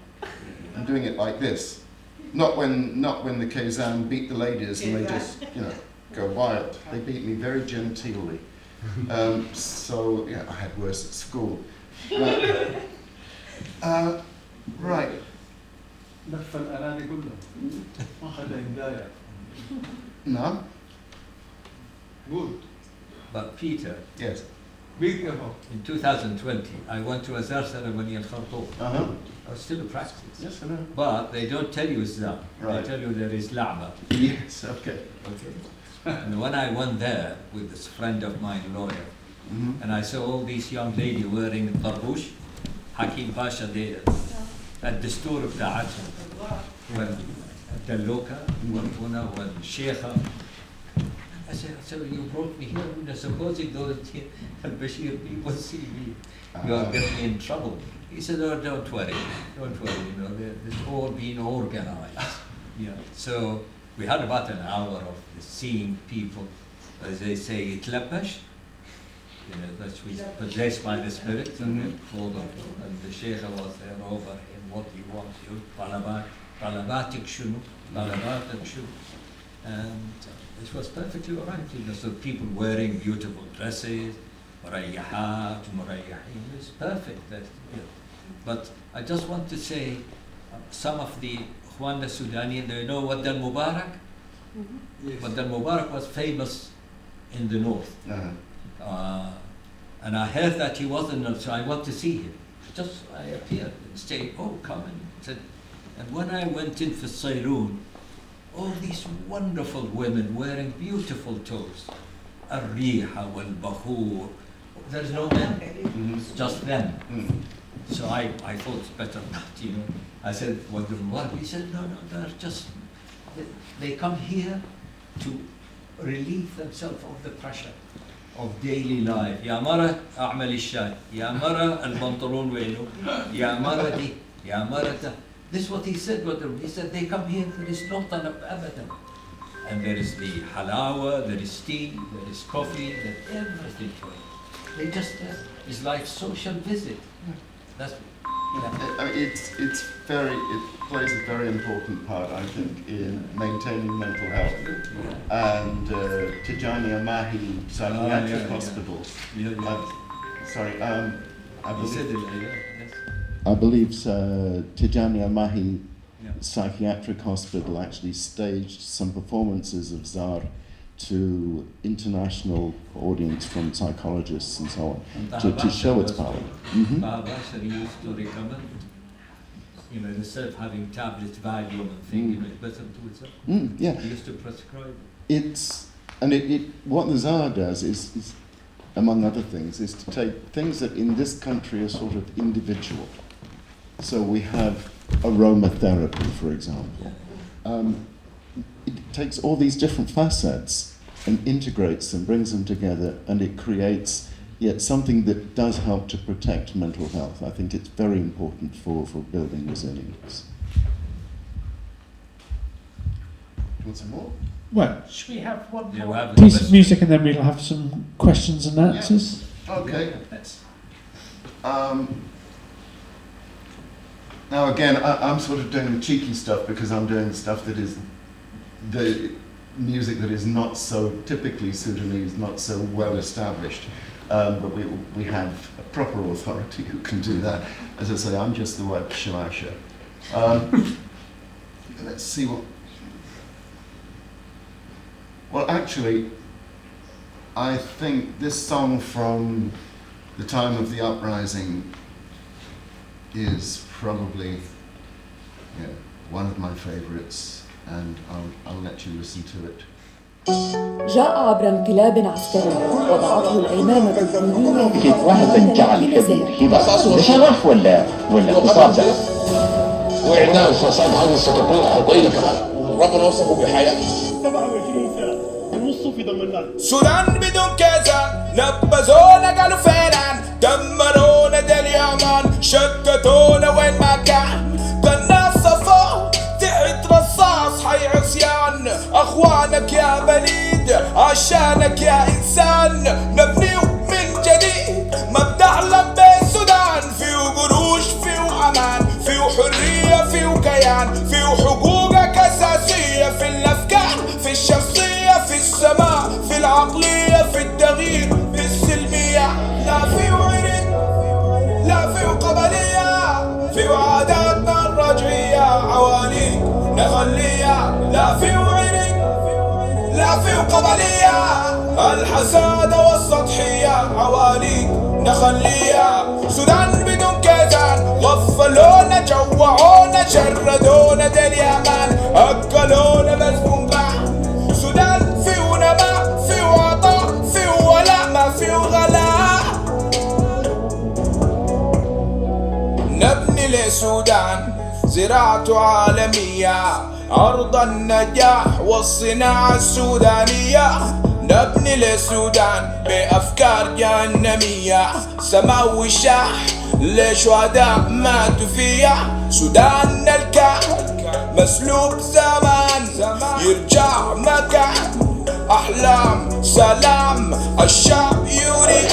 and doing it like this. Not when the Kazan beat the ladies and they just, you know, go wild. They beat me very genteelly. So yeah, I had worse at school. Right. No? Good. But Peter, Yes. in 2020, I went to a Zar ceremony in Khartoum. I was still a practice. Yes, I know. But they don't tell you Zar. Right. They tell you there is La'ba. Yes, okay. Okay. And when I went there with this friend of mine, lawyer, and I saw all these young ladies wearing طربوش, حكيم باشا دي الدستور بتاعتهم والدلوكة والبنى والشيخة. I said, so you brought me here, and supposing those al-Bashir people see me, you are getting me in trouble. He said, oh, don't worry, you know, it's all being organized. Yeah. So we had about an hour of seeing people, as they say, itlabash. You know, that's we possessed by the spirit, and the Sheikh was there over him, what do you want, you talabatik shunu, and it was perfectly all right, you know, so people wearing beautiful dresses, murayyahat, murayyahin, it's perfect. That, you know. But I just want to say, some of the Ikhwan Sudani, they know Wad al-Mubarak? Yes. Wad al-Mubarak was famous in the north. And I heard that he wasn't, so I want to see him. I appeared and said, oh, come and said. And when I went in for Sayroon, all these wonderful women wearing beautiful toes, al-Riha wal-Bakhur, there's no men, it's just them. So I thought it's better not, you know. I said, what do you want? He said, no, they're just, they come here to relieve themselves of the pressure of daily life. Ya mara a'mal al-shay, ya mara al-pantalon wenu, ya mara di, ya mara da. This is what he said. He said, they come here, there is not an abadan. And there is the halawa, there is tea, there is coffee, there is everything. They just, it's like social visit. That's, I mean, it plays a very important part, I think, in maintaining mental health. And Tijani Mahi Psychiatric Hospital. I believe Tijani Mahi Psychiatric Hospital actually staged some performances of Zar to international audience from psychologists and so on, to show its power. Bashar used to recommend, you know, instead of having tablets, Valium and things, you know, it's better to do it so. Yeah. He used to prescribe what the Zar does is, among other things, is to take things that in this country are sort of individual. So we have aromatherapy, for example. It takes all these different facets and integrates them, brings them together, and it creates something that does help to protect mental health. I think it's very important for building resilience. You want some more? Well, should we have one more? We'll piece of music and then we'll have some questions and answers. Okay. Now again, I'm sort of doing the cheeky stuff because I'm doing stuff that is the music that is not so typically Sudanese, not so well established. But we have a proper authority who can do that. As I say, I'm just the word Shamasha. Let's see what... Well, actually, I think this song from the time of the uprising is probably one of my favorites, and I'll let you listen to it. جاء عبر انقلاب عسكري وضعته الأيمامة الدينية واحد جعل الكبير بشرف ولا اقتصاد وإعدام فساد هذه الستكون خطيرة كمان ربنا وصفه بحياة 27 سنة النص في ضم النار السودان بدون كيزان نبذونا قالوا فينان دمرونا دي اليمن شتتونا وين ما كان كنا صفا تحت رصاص حي عصيان اخوانك يا بليد عشانك يا انسان نبني من جديد مبدأ لبي السودان فيه قروش فيه امان فيه حرية فيه كيان فيه حقوقك اساسية في الافكار في الشخصية في السماء في العقلية في التغيير في السلمية لا فيه عرق لا فيه قبلية فيه عاداتنا الرجعية عواليك نخليها لا فيه عرق لا فيه قبلية الحسادة والسطحية عواليك نخليها سودان بدون كيزان غفلونا جوعونا شردونا دي اليمن أكلونا بس بنباع سودان فيه نبني للسودان زراعة عالمية أرض النجاح والصناعة السودانية. نبني للسودان بأفكار جهنمية سماوي الشاح لشهداء ماتوا فيها. سودان الكاح مسلوب زمان يرجع مكان أحلام سلام الشعب يريد.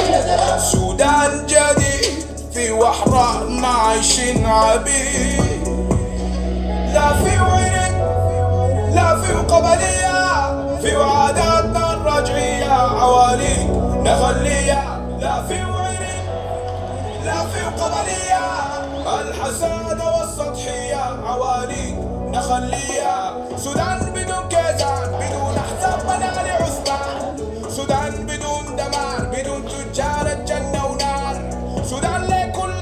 سودان جديد في وحراء ما عايشين عبيد. لا في ورد لا في قبلية في عاداتنا الرجعية عواليك نخليها. لا في ورد لا في قبلية الحسادة والسطحية عواليك نخليها. سودان بدون كيزان بدون أحزاب منال عثمان. سودان بدون دمار بدون تجار الجنة ونار. سودان لكل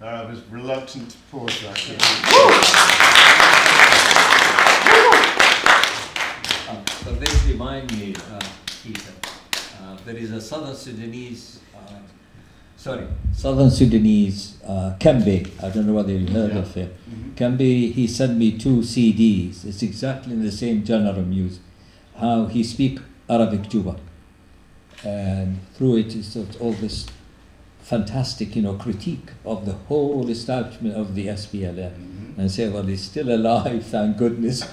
I was reluctant to pause that. So this reminds me, Peter, there is a Southern Sudanese, Kembe, I don't know whether you heard of him. Kembe, he sent me 2 CDs, it's exactly in the same genre of music, how he speaks Arabic Juba. And through it is all this fantastic, critique of the whole establishment of the SPLM. And say, well, he's still alive, thank goodness.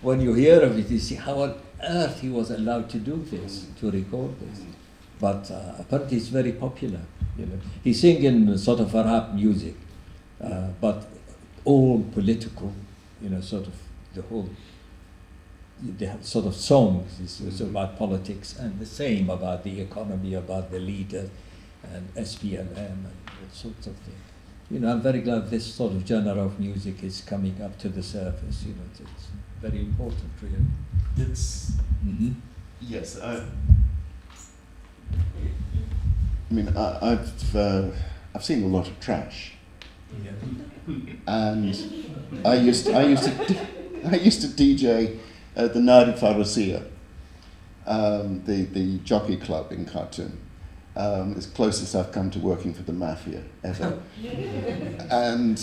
When you hear of it, you see how on earth he was allowed to do this, to record this. But apparently it's very popular. He sings in sort of rap music, but all political, sort of the sort of songs is about politics, and the same about the economy, about the leader, and SPLM, and all sorts of things. I'm very glad this sort of genre of music is coming up to the surface. It's very important, really. It's yes. I've seen a lot of trash, and I used to DJ at the Nadi Farisia, the jockey club in Khartoum. It's closest I've come to working for the mafia ever. And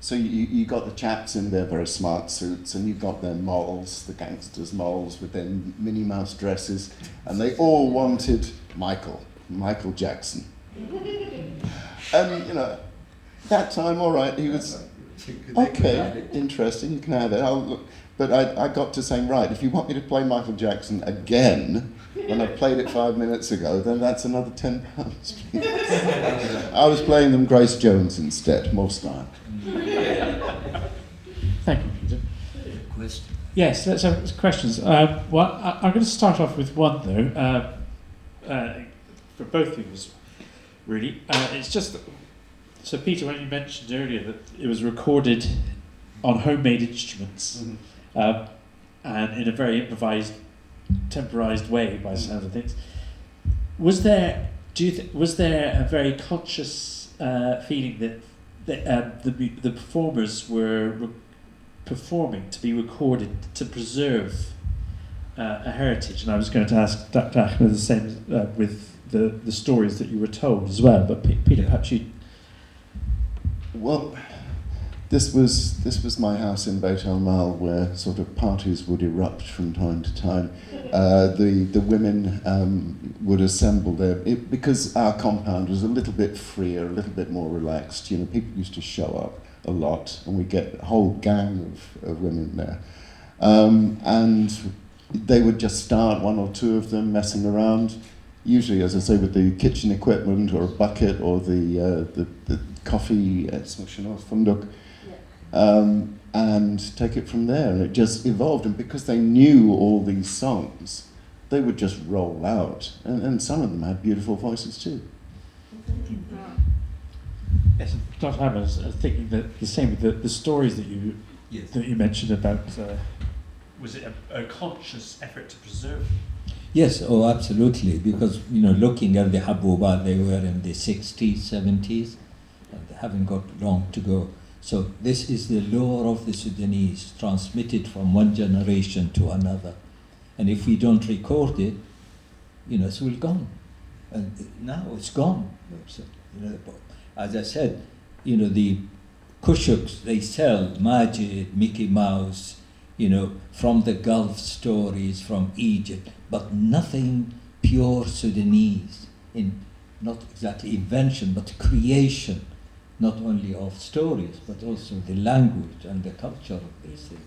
so you got the chaps in their very smart suits, and you got their moles, the gangsters' moles with their Minnie Mouse dresses, and they all wanted Michael Jackson. And that time, all right, he was okay, interesting, you can have it. But I got to saying, right, if you want me to play Michael Jackson again, when I played it 5 minutes ago, then that's another £10. I was playing them Grace Jones instead, more style. Thank you, Peter. Question? Yes, let's have questions. I'm going to start off with one, though, for both of you, really. It's just, so Peter, when you mentioned earlier that it was recorded on homemade instruments, and in a very improvised, temporized way, by the sound of things, was there a very conscious feeling that the performers were performing to be recorded to preserve a heritage? And I was going to ask Dr. Ahmed the same with the stories that you were told as well. But Peter, perhaps you. Well, this was my house in Beit El Mal, where sort of parties would erupt from time to time. The women would assemble there because our compound was a little bit freer, a little bit more relaxed. People used to show up a lot, and we get a whole gang of women there, and they would just start, one or two of them, messing around. Usually, as I say, with the kitchen equipment or a bucket or the coffee funduk. And take it from there, and it just evolved. And because they knew all these songs, they would just roll out, and some of them had beautiful voices too. Yes, Dr. Ahmed, I was thinking that the same with the stories that you mentioned about. Was it a conscious effort to preserve? Yes, absolutely. Because looking at the Haboubat, they were in the 60s, 70s, and they haven't got long to go. So this is the lore of the Sudanese, transmitted from one generation to another. And if we don't record it, it's all gone. and now it's gone. So, as I said, the kushuks, they sell Majid, Mickey Mouse, from the Gulf stories, from Egypt, but nothing pure Sudanese, in not exactly invention, but creation, not only of stories, but also the language and the culture of these things.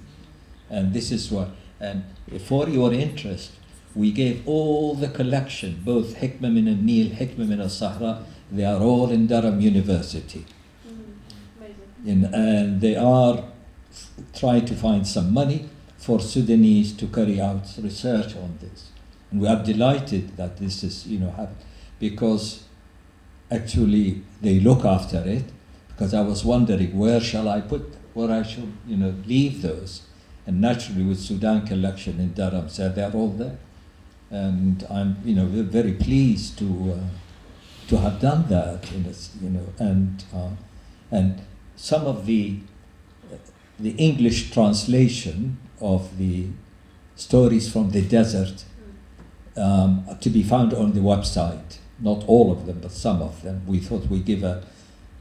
And this is why, and for your interest, we gave all the collection, both Hikmah min al-Nil, Hikmah min al-Sahra, they are all in Durham University. And they are trying to find some money for Sudanese to carry out research on this. And we are delighted that this is, happened, because actually they look after it, because I was wondering where shall I put them, where I should, leave those. And naturally with Sudan collection in Durham, so they're all there. And I'm, very pleased to have done that, and some of the English translation of the stories from the desert to be found on the website. Not all of them, but some of them. We thought we'd give a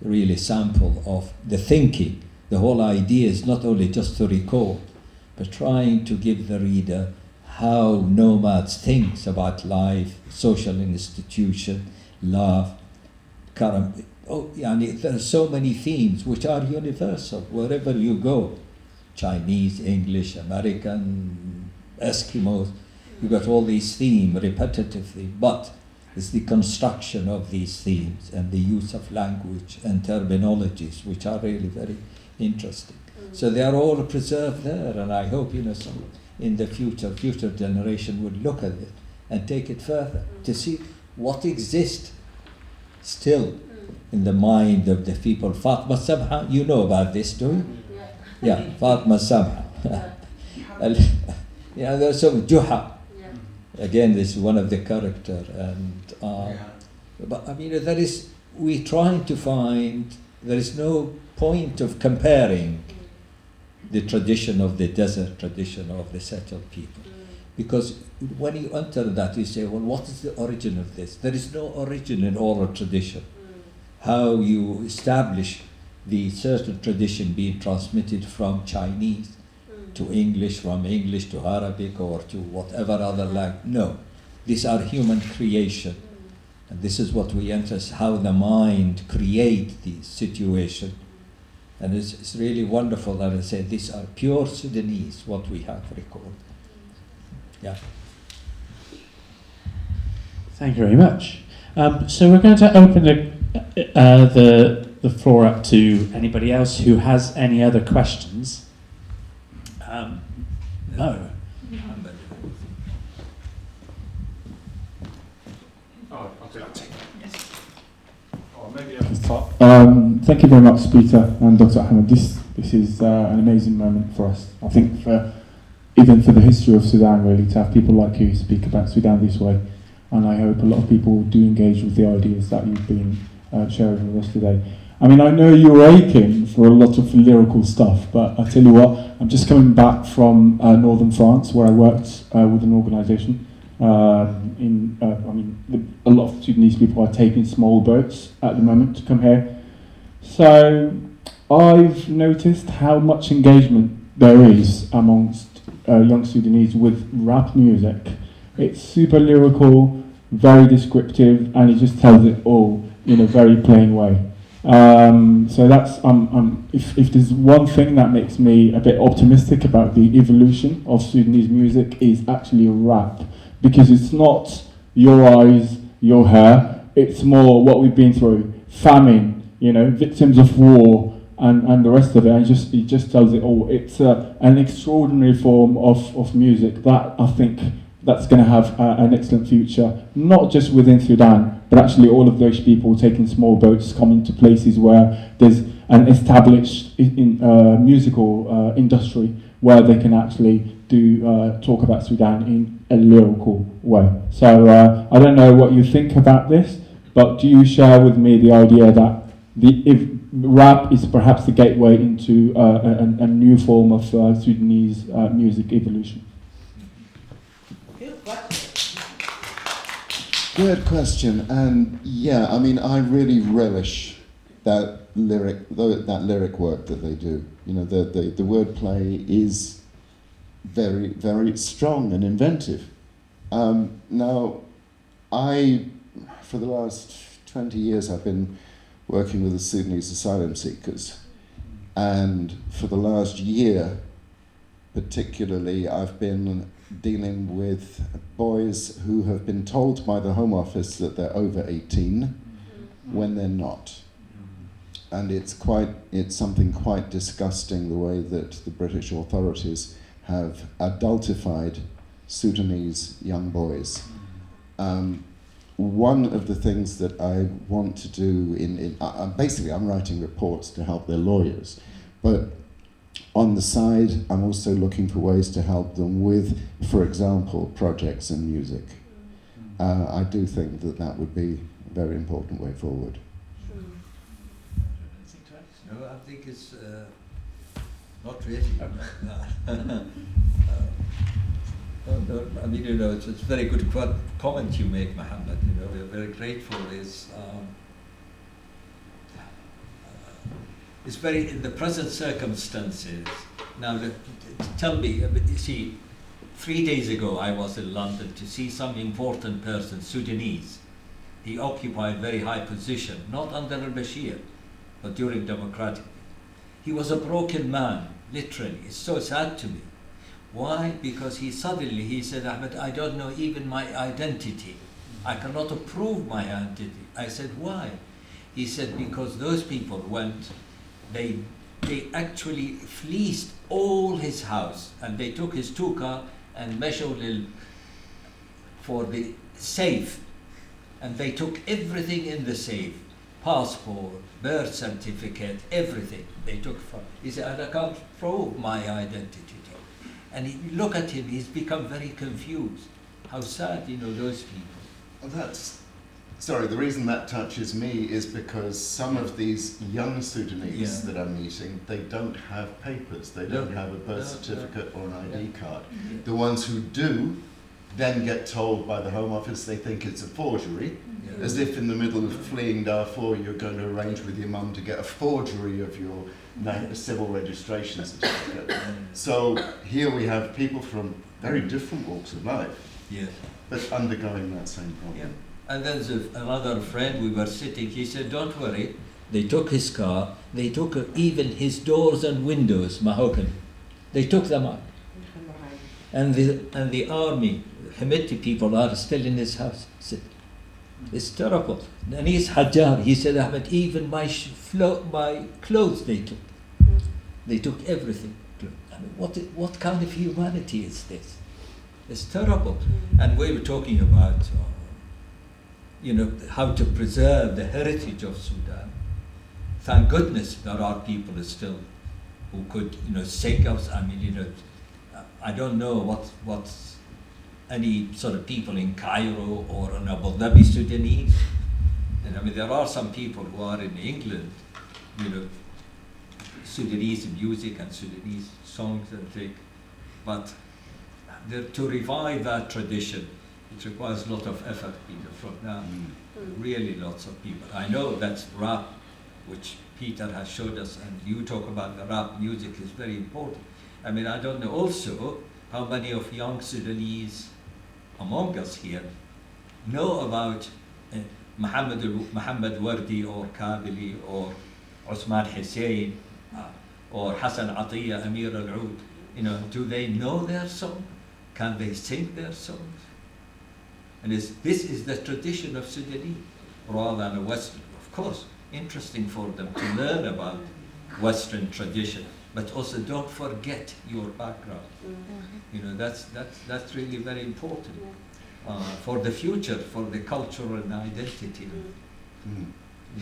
really sample of the thinking. The whole idea is not only just to record, but trying to give the reader how nomads think about life, social institution, love, current. There are so many themes which are universal wherever you go. Chinese, English, American, Eskimos. You've got all these themes repetitively, but it's the construction of these themes and the use of language and terminologies which are really very interesting. So they are all preserved there, and I hope some in the future generation would look at it and take it further to see what exists still in the mind of the people. Fatma Samha, you know about this, do you? Yeah, Fatma Samha. There's some Juha. Again, this is one of the character, and but we trying to find. There is no point of comparing the tradition of the desert, tradition of the settled people, because when you enter that, you say, well, what is the origin of this? There is no origin in oral tradition. How you establish the certain tradition being transmitted from Chinese to English, from English to Arabic, or to whatever other language. No, these are human creation. And this is what we enter, how the mind create these situations. And it's really wonderful that I say these are pure Sudanese, what we have recorded. Yeah. Thank you very much. So we're going to open the floor up to anybody else who has any other questions. No. Thank you very much, Peter and Dr. Ahmed. This is an amazing moment for us. I think even for the history of Sudan, really, to have people like you speak about Sudan this way. And I hope a lot of people do engage with the ideas that you've been sharing with us today. I mean, I know you're aching for a lot of lyrical stuff, but I tell you what, I'm just coming back from northern France, where I worked with an organisation. A lot of Sudanese people are taking small boats at the moment to come here. So I've noticed how much engagement there is amongst young Sudanese with rap music. It's super lyrical, very descriptive, and it just tells it all in a very plain way. So that's if there's one thing that makes me a bit optimistic about the evolution of Sudanese music, is actually rap, because it's not your eyes, your hair. It's more what we've been through, famine, victims of war, and the rest of it. And it just tells it all. It's an extraordinary form of music that I think that's going to have an excellent future, not just within Sudan, but actually all of those people taking small boats, coming to places where there's an established musical industry where they can actually talk about Sudan in a lyrical way. So I don't know what you think about this, but do you share with me the idea that if rap is perhaps the gateway into a new form of Sudanese music evolution? Good question, and yeah, I mean, I really relish that lyric work that they do. You know, the wordplay is very, very strong and inventive. Now, for the last 20 years, I've been working with the Sudanese asylum seekers, and for the last year, particularly, I've been dealing with boys who have been told by the Home Office that they're over 18 when they're not. And it's something quite disgusting, the way that the British authorities have adultified Sudanese young boys. One of the things that I want to do basically I'm writing reports to help their lawyers, but on the side, I'm also looking for ways to help them with, for example, projects in music. I do think that would be a very important way forward. No, I think it's not really. No, I mean, you know, it's a very good comment you make, Mohammed. You know, we're very grateful. It's very, in the present circumstances. Now, tell me, you see, 3 days ago I was in London to see some important person, Sudanese. He occupied a very high position, not under al-Bashir, but during democratic. He was a broken man, literally. It's so sad to me. Why? Because he said, Ahmed, I don't know even my identity. I cannot approve my identity. I said, why? He said, because those people went, they actually fleeced all his house, and they took his 2 cars and measured for the safe, and they took everything in the safe, passport, birth certificate, everything they took from. He said, I can't prove my identity. And look at him, he's become very confused. How sad, you know, those people. Sorry, the reason that touches me is because some of these young Sudanese that I'm meeting, they don't have papers. They don't have a birth certificate or an ID card. The ones who do then get told by the Home Office they think it's a forgery, as if in the middle of fleeing Darfur you're going to arrange with your mum to get a forgery of your civil registration certificate. So here we have people from very different walks of life, but undergoing that same problem. And then another friend, we were sitting, he said, don't worry, they took his car, they took even his doors and windows, mahogany. They took them out. And the army, Hemeti people are still in his house. It's terrible. And he's Hajjar, he said, Ahmed, even my clothes they took. They took everything. I mean, what kind of humanity is this? It's terrible. And we were talking about you know, how to preserve the heritage of Sudan. Thank goodness there are people still who could, you know, take us. I mean, you know, I don't know what any sort of people in Cairo or in Abu Dhabi Sudanese. And I mean, there are some people who are in England, you know, Sudanese music and Sudanese songs and things. But to revive that tradition, it requires a lot of effort, Peter, from now. Really lots of people. I know that's rap, which Peter has showed us, and you talk about the rap music is very important. I mean, I don't know also how many of young Sudanese among us here know about Muhammad Wardi or Kabili or Osman Hussein or Hassan Atiyah, Amir al-Oud. You know, do they know their song? Can they sing their songs? And this is the tradition of Sudanese, rather than a Western. Of course, interesting for them to learn about Western tradition, but also don't forget your background. You know, that's really very important for the future, for the cultural identity. You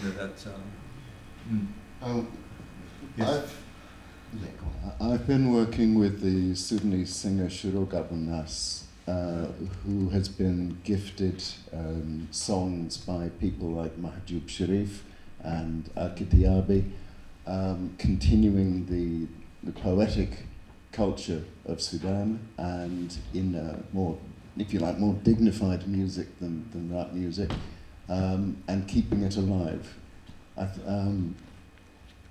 know, that's. I've been working with the Sudanese singer Shuruk Abu Nas, who has been gifted songs by people like Mahjoub Sharif and Al-Kitiyabi, continuing the poetic culture of Sudan, and in a more if you like, more dignified music than rap music, and keeping it alive.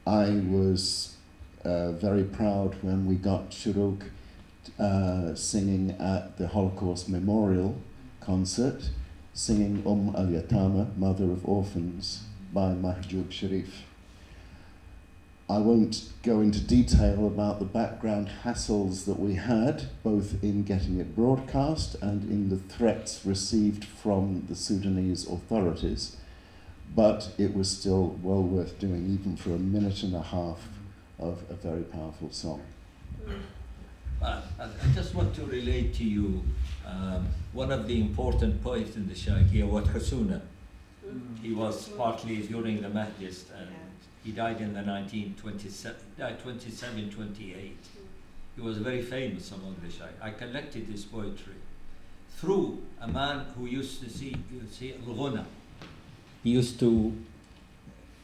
I was very proud when we got Shuruk singing at the Holocaust Memorial concert, singing al-Yatama, Mother of Orphans, by Mahjoub Sharif. I won't go into detail about the background hassles that we had, both in getting it broadcast and in the threats received from the Sudanese authorities, but it was still well worth doing, even for a minute and a half of a very powerful song. I just want to relate to you one of the important poets in the Shahi, was Hasuna. He was partly during the Mahdist, and he died in the 27-28. He was very famous among the Shahi. I collected his poetry through a man who used to see al-Ghuna. He used to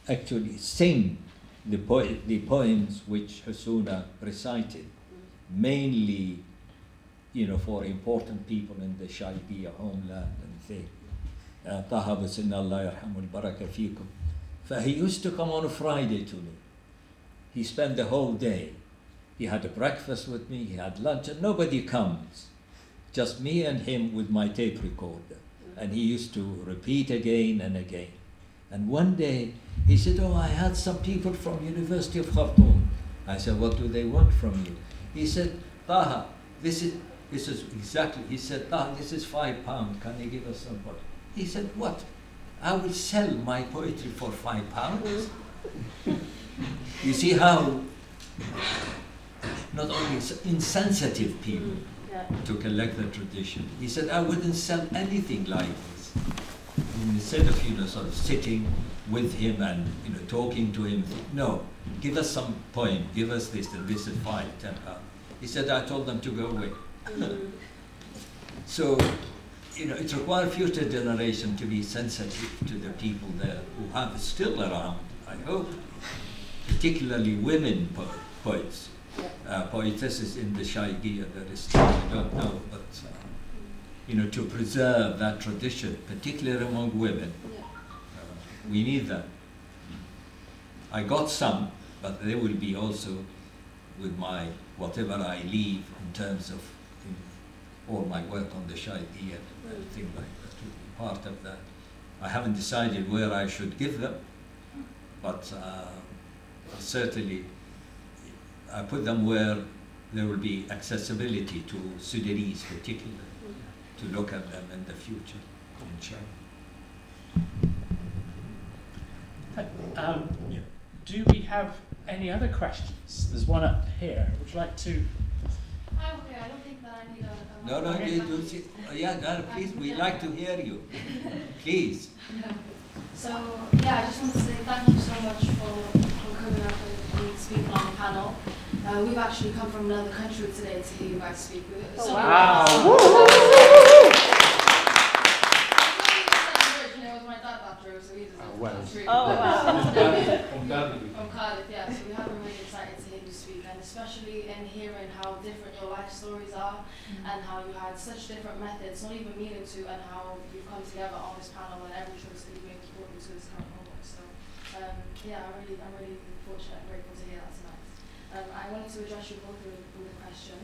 actually sing the poems which Hasuna recited, mainly, for important people in the Shahiya homeland and thing. Taha Basinna Allah yarhamul baraka fikum. He used to come on a Friday to me. He spent the whole day. He had a breakfast with me, he had lunch, and nobody comes. Just me and him with my tape recorder. And he used to repeat again and again. And one day he said, I had some people from University of Khartoum. I said, what do they want from you? He said, Taha, this is exactly, he said, Taha, this is £5, can you give us some poetry? He said, what? I will sell my poetry for £5? You see how not only insensitive people to collect the tradition. He said, I wouldn't sell anything like this. And instead of sort of sitting with him and talking to him, no, give us some poem, give us this, and this is £5, £10. He said, I told them to go away. So, it requires future generation to be sensitive to the people there who have still around, I hope, particularly women poets. Poetesses in the Shahiya, there is still, I don't know, but to preserve that tradition, particularly among women, we need that. I got some, but they will be also with my whatever I leave in terms of all my work on the Shahiya and things like that will be part of that. I haven't decided where I should give them, but certainly I put them where there will be accessibility to Sudanese particularly, to look at them in the future, inshallah. Do we have any other questions? There's one up here. Would you like to? I'm okay. I don't think that I need a No, please, we'd like to hear you. Please. So, I just want to say thank you so much for coming up and speaking on the panel. We've actually come from another country today to hear you guys speak. Wow. It was my dad that drove, so he doesn't. From Cardiff, yeah. So we have been really excited to hear you speak, and especially in hearing how different your life stories are, and how you had such different methods, not even meaning to, and how you've come together on this panel and every choice that you made brought you to this current moment. So, I'm really fortunate and grateful to hear that tonight. I wanted to address you both with a question.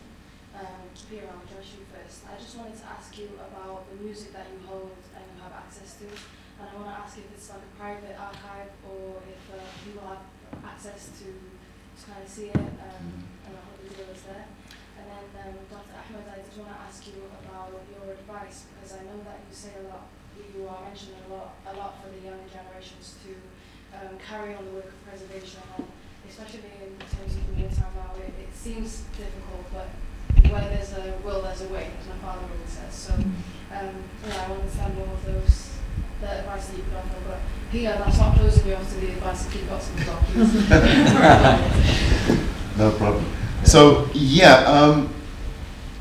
Peter, I'll address you first. I just wanted to ask you about the music that you hold and you have access to. And I want to ask if it's like a private archive or if people have access to kind of see it, and I hope the video is there. And then Dr. Ahmed, I just want to ask you about your advice, because I know that you say a lot, you are mentioning a lot for the younger generations to carry on the work of preservation, and especially in terms of the wartime now, it seems difficult, but where there's a will, there's a way, as my father always says. So, I want to understand more of the advice that you could offer, but Peter, that's not closing me off to the advice if you've got some documents. No problem. So,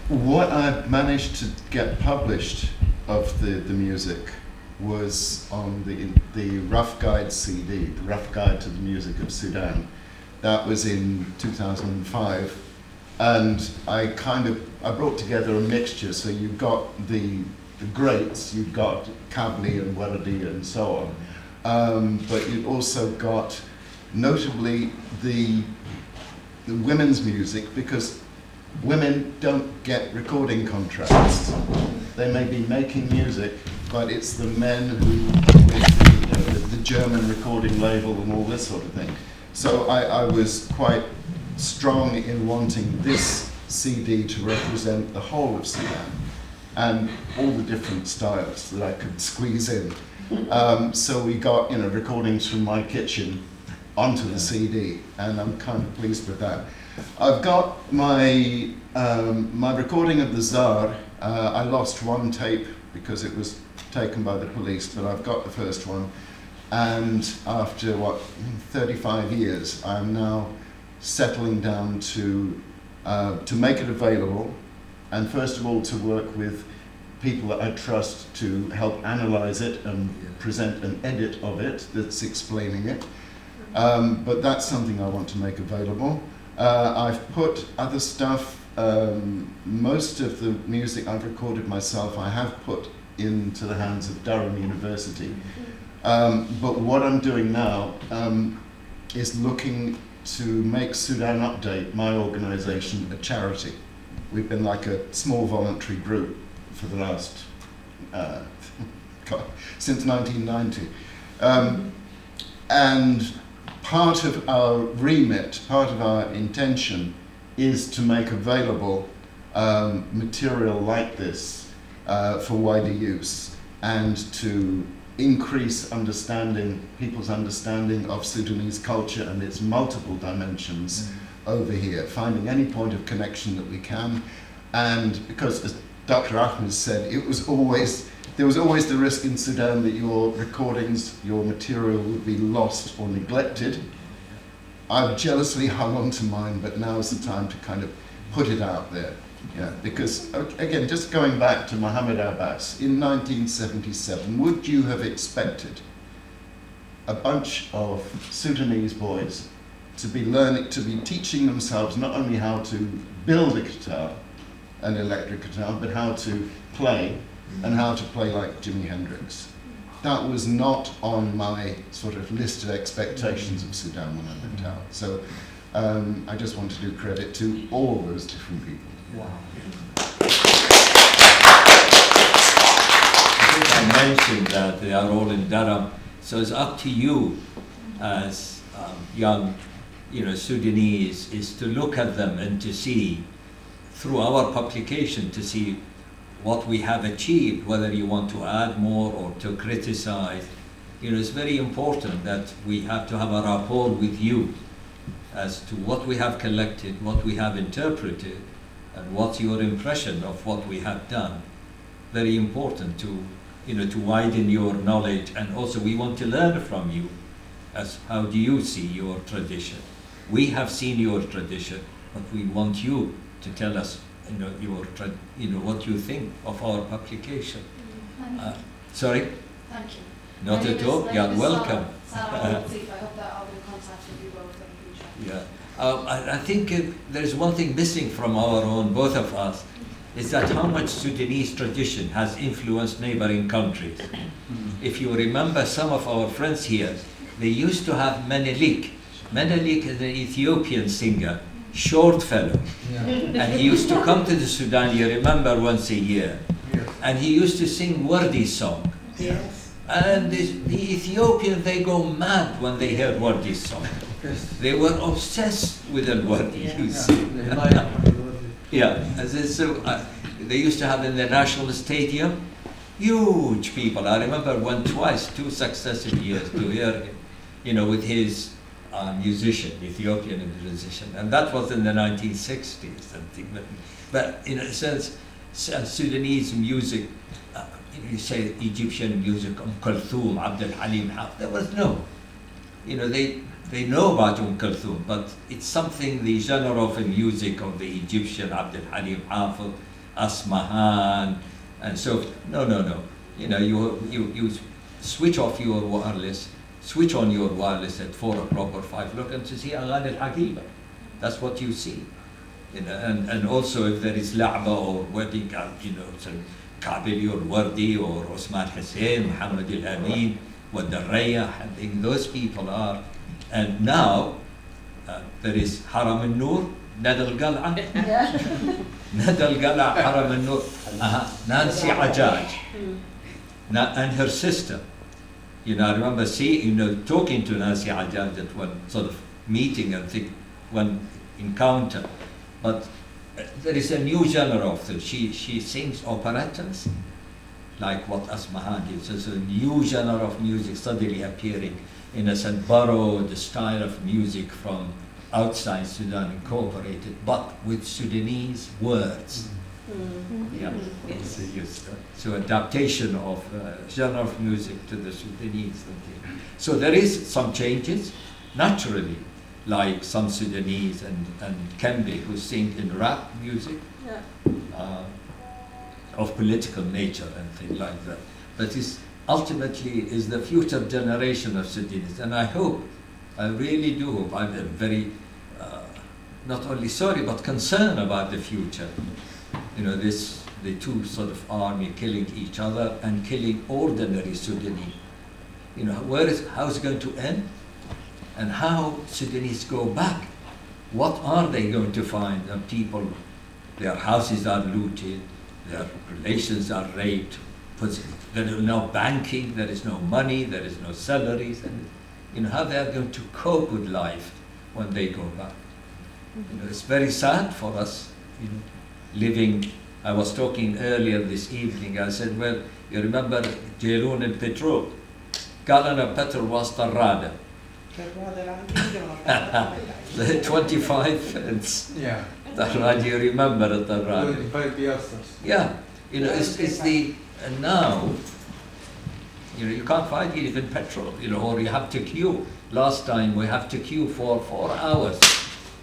what I've managed to get published of the music was on the Rough Guide CD, the Rough Guide to the Music of Sudan. That was in 2005. And I brought together a mixture, so you've got the greats, you've got Kabli and Wardi and so on, but you've also got notably the women's music, because women don't get recording contracts. They may be making music, but it's the men who, with the German recording label and all this sort of thing. So I was quite strong in wanting this CD to represent the whole of Sudan and all the different styles that I could squeeze in. So we got recordings from my kitchen onto the CD, and I'm kind of pleased with that. I've got my my recording of the Tsar. I lost one tape because it was taken by the police, but I've got the first one. And after 35 years, I'm now settling down to make it available, and first of all to work with people that I trust to help analyze it and present an edit of it that's explaining it. But that's something I want to make available. I've put other stuff, most of the music I've recorded myself, I have put into the hands of Durham University. But what I'm doing now is looking to make Sudan Update, my organization, a charity. We've been like a small voluntary group for the last, since 1990. And part of our remit, part of our intention is to make available material like this for wider use, and to increase people's understanding of Sudanese culture and its multiple dimensions over here, finding any point of connection that we can. And because, as Dr. Ahmed said, there was always the risk in Sudan that your recordings, your material would be lost or neglected. I've jealously hung on to mine, but now is the time to kind of put it out there. Yeah, because, again, just going back to Mohammed Abbas, in 1977, would you have expected a bunch of Sudanese boys to be teaching themselves not only how to build a guitar, an electric guitar, but how to play, and how to play like Jimi Hendrix? That was not on my sort of list of expectations of Sudan when I went out. So I just want to do credit to all those different people. Wow. I mentioned that they are all in Durham, so it's up to you as young, Sudanese, is to look at them and to see through our publication, to see what we have achieved, whether you want to add more or to criticize. It's very important that we have to have a rapport with you as to what we have collected, what we have interpreted, and what's your impression of what we have done. Very important to widen your knowledge, and also we want to learn from you as how do you see your tradition. We have seen your tradition, but we want you to tell us what you think of our publication. Sorry? Thank you. Not at all. You're welcome. I hope that I'll be in contact with you both in the future. Yeah. I think there's one thing missing from our own, both of us, is that how much Sudanese tradition has influenced neighboring countries. If you remember some of our friends here, they used to have Menelik. Menelik is an Ethiopian singer, short fellow. Yeah. And he used to come to the Sudan, you remember, once a year. Yes. And he used to sing Wardi's song. Yes. And the Ethiopians, they go mad when they hear Wardi's song. Yes. They were obsessed with Al-Wardi. Yeah. So they used to have in the National Stadium huge people. I remember two successive years to hear him, with his Ethiopian musician, and that was in the 1960s. Something. But in a sense, Sudanese music, you say Egyptian music, Kulthum, Abdul Halim, there was no, they know about Kulthum, but it's something, the genre of the music of the Egyptian, Abdul Halim, Hafid, Asmahan, and so no. You switch off your wireless. Switch on your wireless at 4 o'clock or 5 o'clock and to see Aghani al-Haqiba. That's what you see. And also if there is la'ba or wedding, so Kabili or Wardi or Osman Hussein, Muhammad al-Amin, Wadarraya, I think those people are. And now there is Haram al-Nur, Nada al-Qal'a, Nada al-Qal'a, Haram al-Nur, Nancy Ajaj, and her sister. I remember talking to Nancy Ajaj at one sort of meeting and one encounter. But there is a new genre of them. She sings operettas, like what Asmahan did. So it's a new genre of music suddenly appearing, in a sense, borrowed the style of music from outside Sudan, incorporated, but with Sudanese words. Yeah, so adaptation of genre of music to the Sudanese. So there is some changes, naturally, like some Sudanese and Kembe who sing in rap music of political nature and things like that. But ultimately is the future generation of Sudanese, and I really do hope, I'm very not only sorry but concerned about the future. The two sort of army killing each other and killing ordinary Sudanese. How is it going to end? And how Sudanese go back? What are they going to find? People, their houses are looted, their relations are raped, there is no banking, there is no money, there is no salaries, and how they are going to cope with life when they go back. It's very sad for us, living. I was talking earlier this evening, I said, well, you remember Jailun al-Petrol? Galana petrol was Tarrada. 25 pence. Yeah. Tarrada, you remember Tarrada? Yeah. It's the, and now, you can't find even petrol, or you have to queue. Last time we have to queue for 4 hours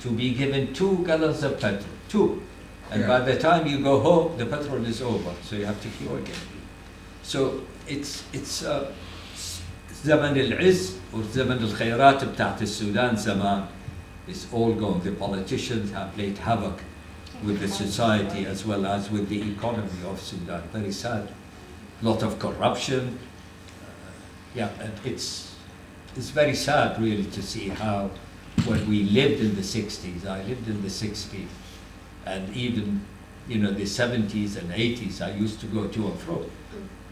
to be given 2 gallons of petrol, 2. And by the time you go home, the petrol is over, so you have to queue again. So it's زمن العز وزمن الخيرات بتاعت السودان زمان is all gone. The politicians have played havoc with the society as well as with the economy of Sudan. Very sad. A lot of corruption. And it's very sad really to see how when we lived in the 60s, I lived in the 60s, and even the 70s and 80s, I used to go to and fro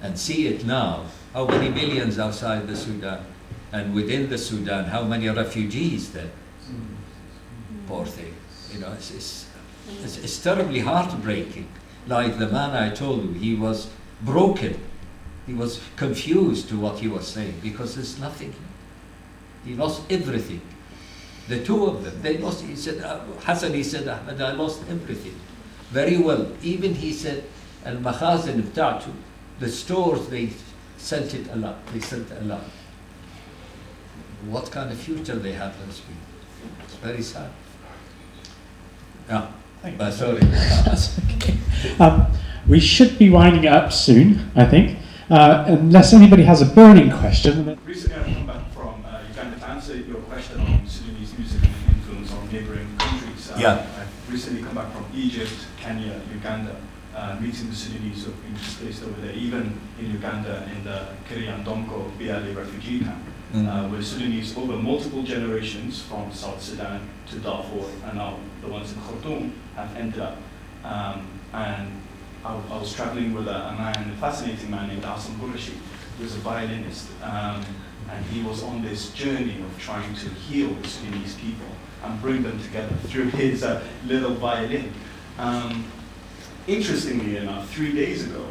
and see it now. How many millions outside the Sudan, and within the Sudan, how many refugees there? Poor thing. It's terribly heartbreaking. Like the man I told you, he was broken. He was confused to what he was saying because there's nothing. He lost everything. The two of them, they lost. He said, Hassan, he said, Ahmed, I lost everything. Very well. Even he said, al-makhazin bta'tu, the stores, they sent it a lot. They sent a lot. What kind of future they have, those people? It's very sad. Yeah. But sorry. That's okay. We should be winding it up soon, I think, unless anybody has a burning question. Recently, I've come back from Uganda to answer your question on Sudanese music and influence on neighboring countries. I've recently come back from Egypt, Kenya, Uganda, meeting the Sudanese who have been displaced over there, even in Uganda in the Kiriandongo Biale refugee camp, where Sudanese over multiple generations from South Sudan to Darfur and now the ones in Khartoum have ended up. And I was traveling with a fascinating man named Asim Burashi, who was a violinist, and he was on this journey of trying to heal the Sudanese people and bring them together through his little violin. Interestingly enough, 3 days ago,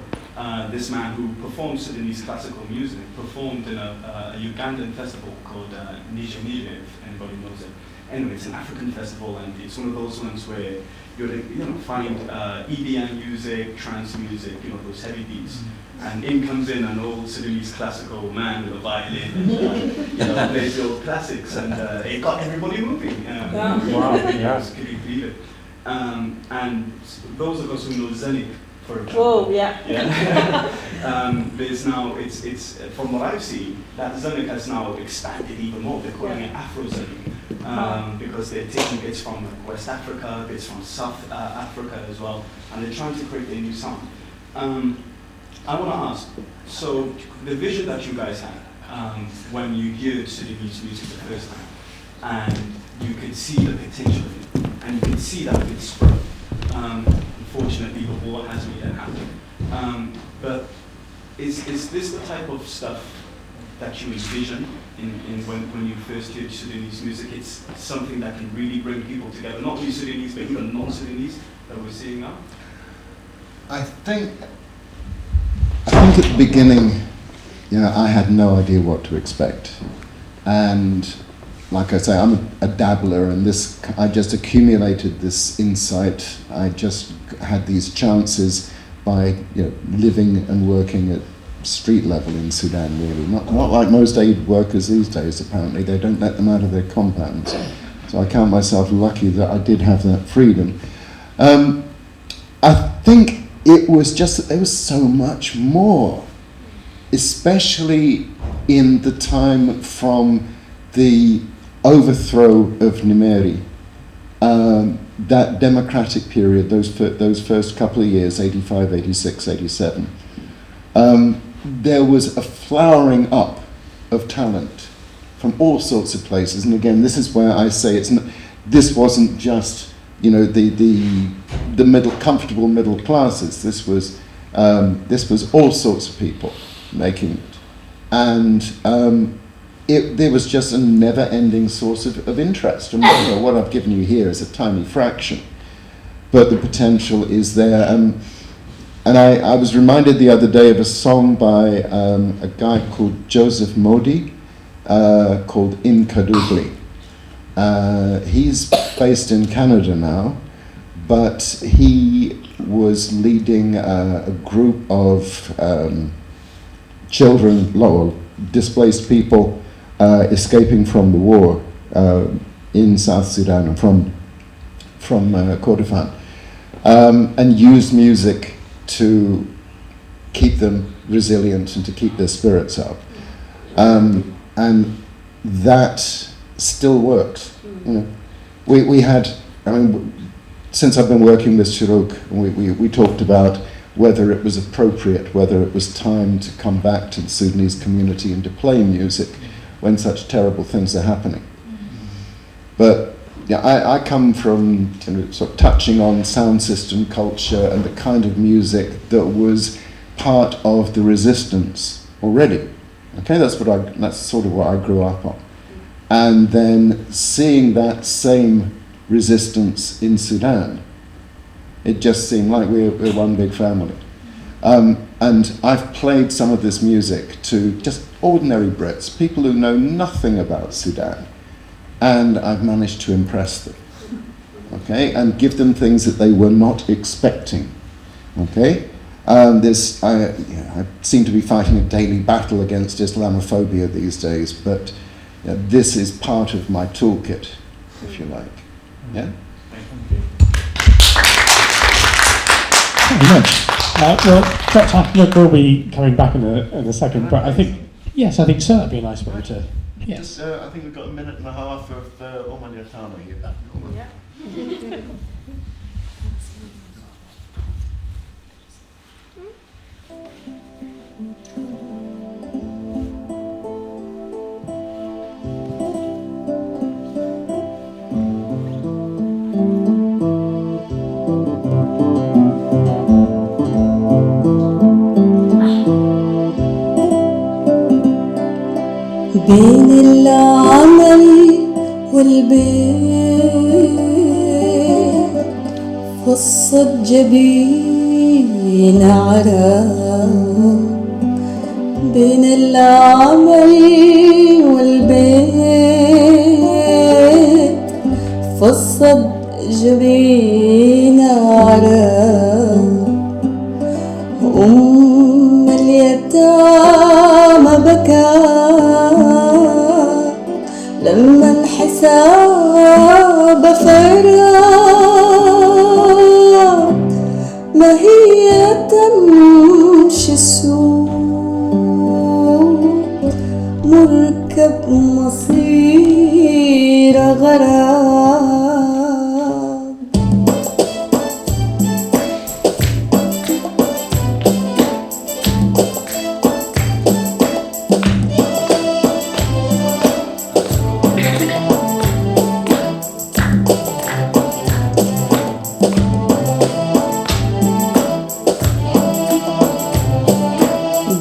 this man who performed Sudanese classical music performed in a Ugandan festival called Nijamire, if anybody knows it. Anyway, it's an African festival, and it's one of those ones where you'll find EDM music, trance music, those heavy beats. And in comes in an old Sudanese classical man with a violin, and plays the old classics, and it got everybody moving. Wow, yeah. Can you believe it? And those of us who know Zenik, for example. Oh, yeah. There's now, it's from what I've seen, that Zenik has now expanded even more. They're calling it Afro Zenik. because they're taking bits from West Africa, bits from South Africa as well, and they're trying to create a new sound. I want to ask, so the vision that you guys had when you heard Sudanese music the first time, and you could see the potential in it, and you could see that it could spread. Unfortunately, the war hasn't yet happened. But is this the type of stuff that you envision in when you first heard Sudanese music? It's something that can really bring people together, not only Sudanese, but even non-Sudanese that we're seeing now? I think at the beginning, I had no idea what to expect. And like I say, I'm a dabbler, and I just accumulated this insight. I just had these chances by living and working at street level in Sudan, really. Not like most aid workers these days, apparently. They don't let them out of their compounds. So I count myself lucky that I did have that freedom. I think it was just that there was so much more, especially in the time from the overthrow of Nimeri, that democratic period, those first couple of years, 85, 86, 87, there was a flowering up of talent from all sorts of places. And again, this is where I say this wasn't just the comfortable middle classes. This was all sorts of people making it, and there was just a never-ending source of interest. And what I've given you here is a tiny fraction, but the potential is there. And I was reminded the other day of a song by a guy called Joseph Modi, called In Kadugli. He's based in Canada now, but he was leading a group of children, displaced people escaping from the war in South Sudan and from Kordofan, and used music to keep them resilient and to keep their spirits up. And that still works. We had, since I've been working with Shuruk, we talked about whether it was appropriate, whether it was time to come back to the Sudanese community and to play music when such terrible things are happening. But I come from sort of touching on sound system culture and the kind of music that was part of the resistance already. Okay, that's sort of what I grew up on. And then seeing that same resistance in Sudan, it just seemed like we're one big family. And I've played some of this music to just ordinary Brits, people who know nothing about Sudan, and I've managed to impress them, okay, and give them things that they were not expecting, okay. I seem to be fighting a daily battle against Islamophobia these days, but this is part of my toolkit, if you like. Yeah. Well, Dr. Ahmed will be coming back in a second, but I think so. That'd be a nice way to. Yes. I think we've got a minute and a half of Omar Yatana here. Yeah. بين العمل والبيت فصت جبين عرب بين العمل والبيت فصت جبين عرب اليتامى بكى لما الحساب فرق ما هي تمشي السوق مركب مصيرها غرام.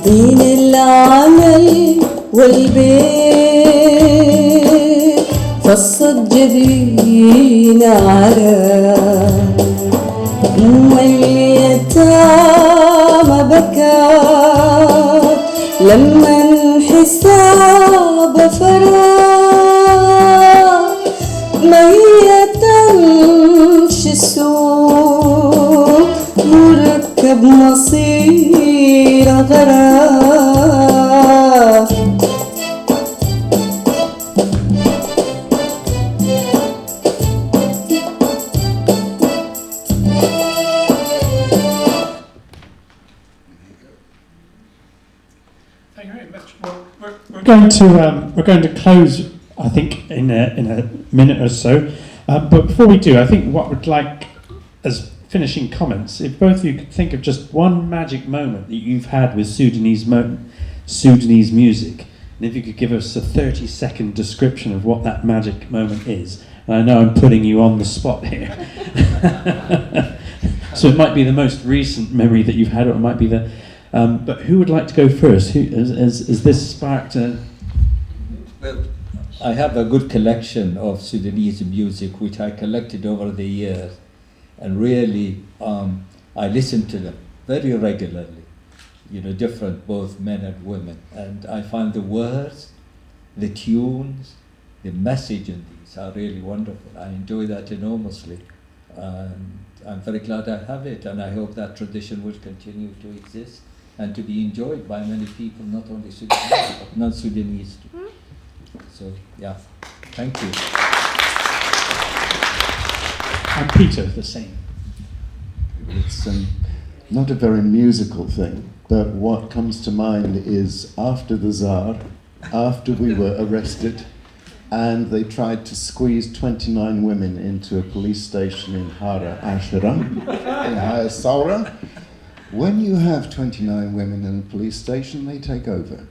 دين العمل والبيت فصد جبين عرام. واليتامى بكى لما انحساب فراغ. ما هي تمشي السوق مركب مصير غرام. Thank you very much. Well, we're going to close, I think, in a minute or so. But before we do, I think what we'd like as finishing comments, if both of you could think of just one magic moment that you've had with Sudanese music, and if you could give us a 30-second description of what that magic moment is. And I know I'm putting you on the spot here. So it might be the most recent memory that you've had, or it might be the... but who would like to go first? Who, is this sparked a... Well, I have a good collection of Sudanese music which I collected over the years, and really I listen to them very regularly, you know, different, both men and women, and I find the words, the tunes, the message in these are really wonderful. I enjoy that enormously, and I'm very glad I have it, and I hope that tradition will continue to exist and to be enjoyed by many people, not only Sudanese, but non-Sudanese too. So, yeah, thank you. And Peter, the same. It's not a very musical thing, but what comes to mind is after the Tsar, after we were arrested, and they tried to squeeze 29 women into a police station in Hara Ashura, in Haya Saura. When you have 29 women in a police station, they take over.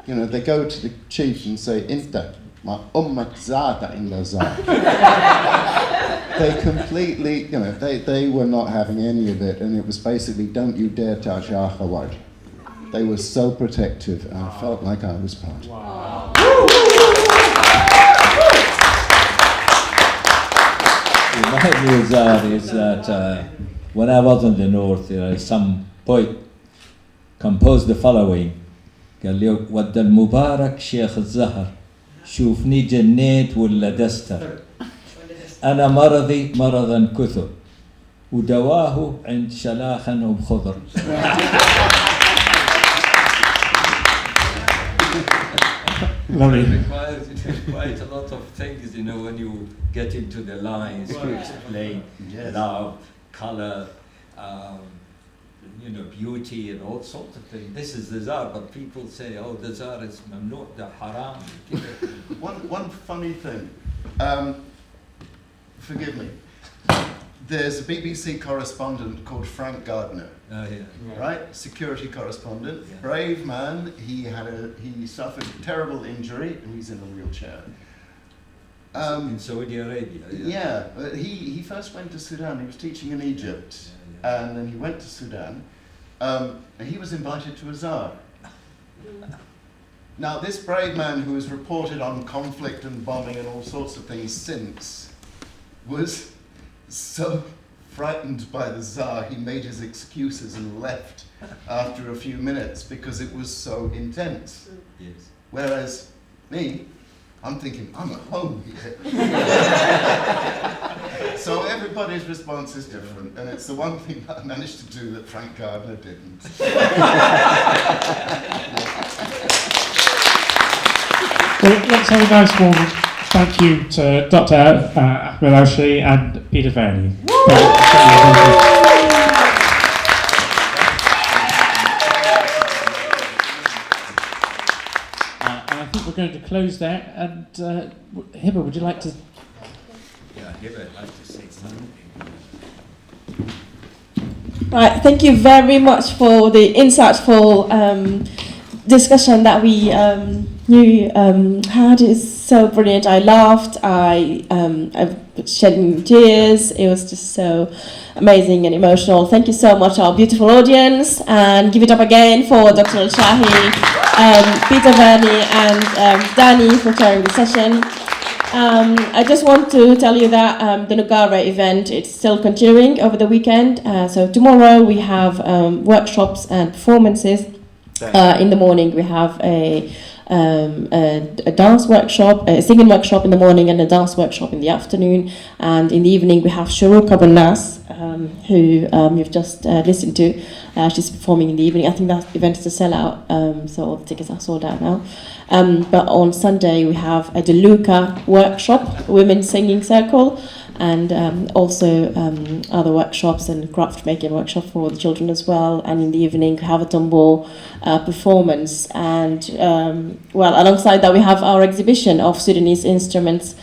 You know, they go to the chief and say, Inta, ma ummak zata in the Tsar. They completely, you know, they were not having any of it, and it was basically, don't you dare touch our Khawaj. They were so protective, and I felt like I was part. Wow. My news is that when I was in the north, some poet composed the following. قال لي ود المبارك شيخ الزهر شوفني جنيت ولا دستر أنا مرضي مرضا كثر ودواه عند شلاخن خضر. Lovely. It requires quite a lot of things, you know, when you get into the lines to explain love, color, you know, beauty and all sorts of things. This is the Tsar, but people say, oh, the Tsar is mamnu, the haram. One funny thing, forgive me, there's a BBC correspondent called Frank Gardner, right? Security correspondent, brave man. He suffered a terrible injury and he's in a wheelchair. In Saudi Arabia. He first went to Sudan. He was teaching in Egypt, and then he went to Sudan. And he was invited to a Tsar. Now, this brave man who has reported on conflict and bombing and all sorts of things since was so frightened by the Tsar, he made his excuses and left after a few minutes because it was so intense. Yes. Whereas me, I'm thinking, I'm at home here. So everybody's response is different, and it's the one thing that I managed to do that Frank Gardner didn't. Well, let's have a nice warm thank you to Dr. Ahmed Shahi and Peter Verney. And I think we're going to close there. And Hiba, would you like to? Yeah, Hiba, I'd like to say something. Right, thank you very much for the insightful discussion that we had. It's so brilliant. I laughed. I shedding tears. It was just so amazing and emotional. Thank you so much, our beautiful audience, and give it up again for Dr. Shahi, Peter, Verney, and Danny for chairing the session. I just want to tell you that the Nouggara event, it's still continuing over the weekend. So tomorrow we have workshops and performances. In the morning we have a dance workshop, a singing workshop in the morning and a dance workshop in the afternoon. And in the evening we have Shuruk Abu Nas, who you've just listened to. She's performing in the evening. I think that event is a sellout, so all the tickets are sold out now. But on Sunday we have a Deluca workshop, women's singing circle, and also other workshops and craft making workshop for the children as well. And in the evening we have a tambor performance. And well, alongside that we have our exhibition of Sudanese instruments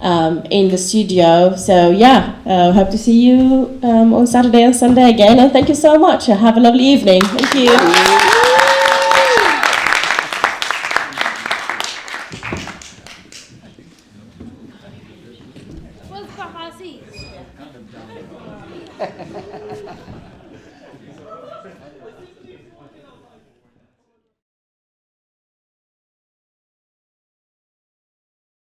in the studio. So yeah, hope to see you on Saturday and Sunday again. And thank you so much. Have a lovely evening. Thank you. والتفاصيل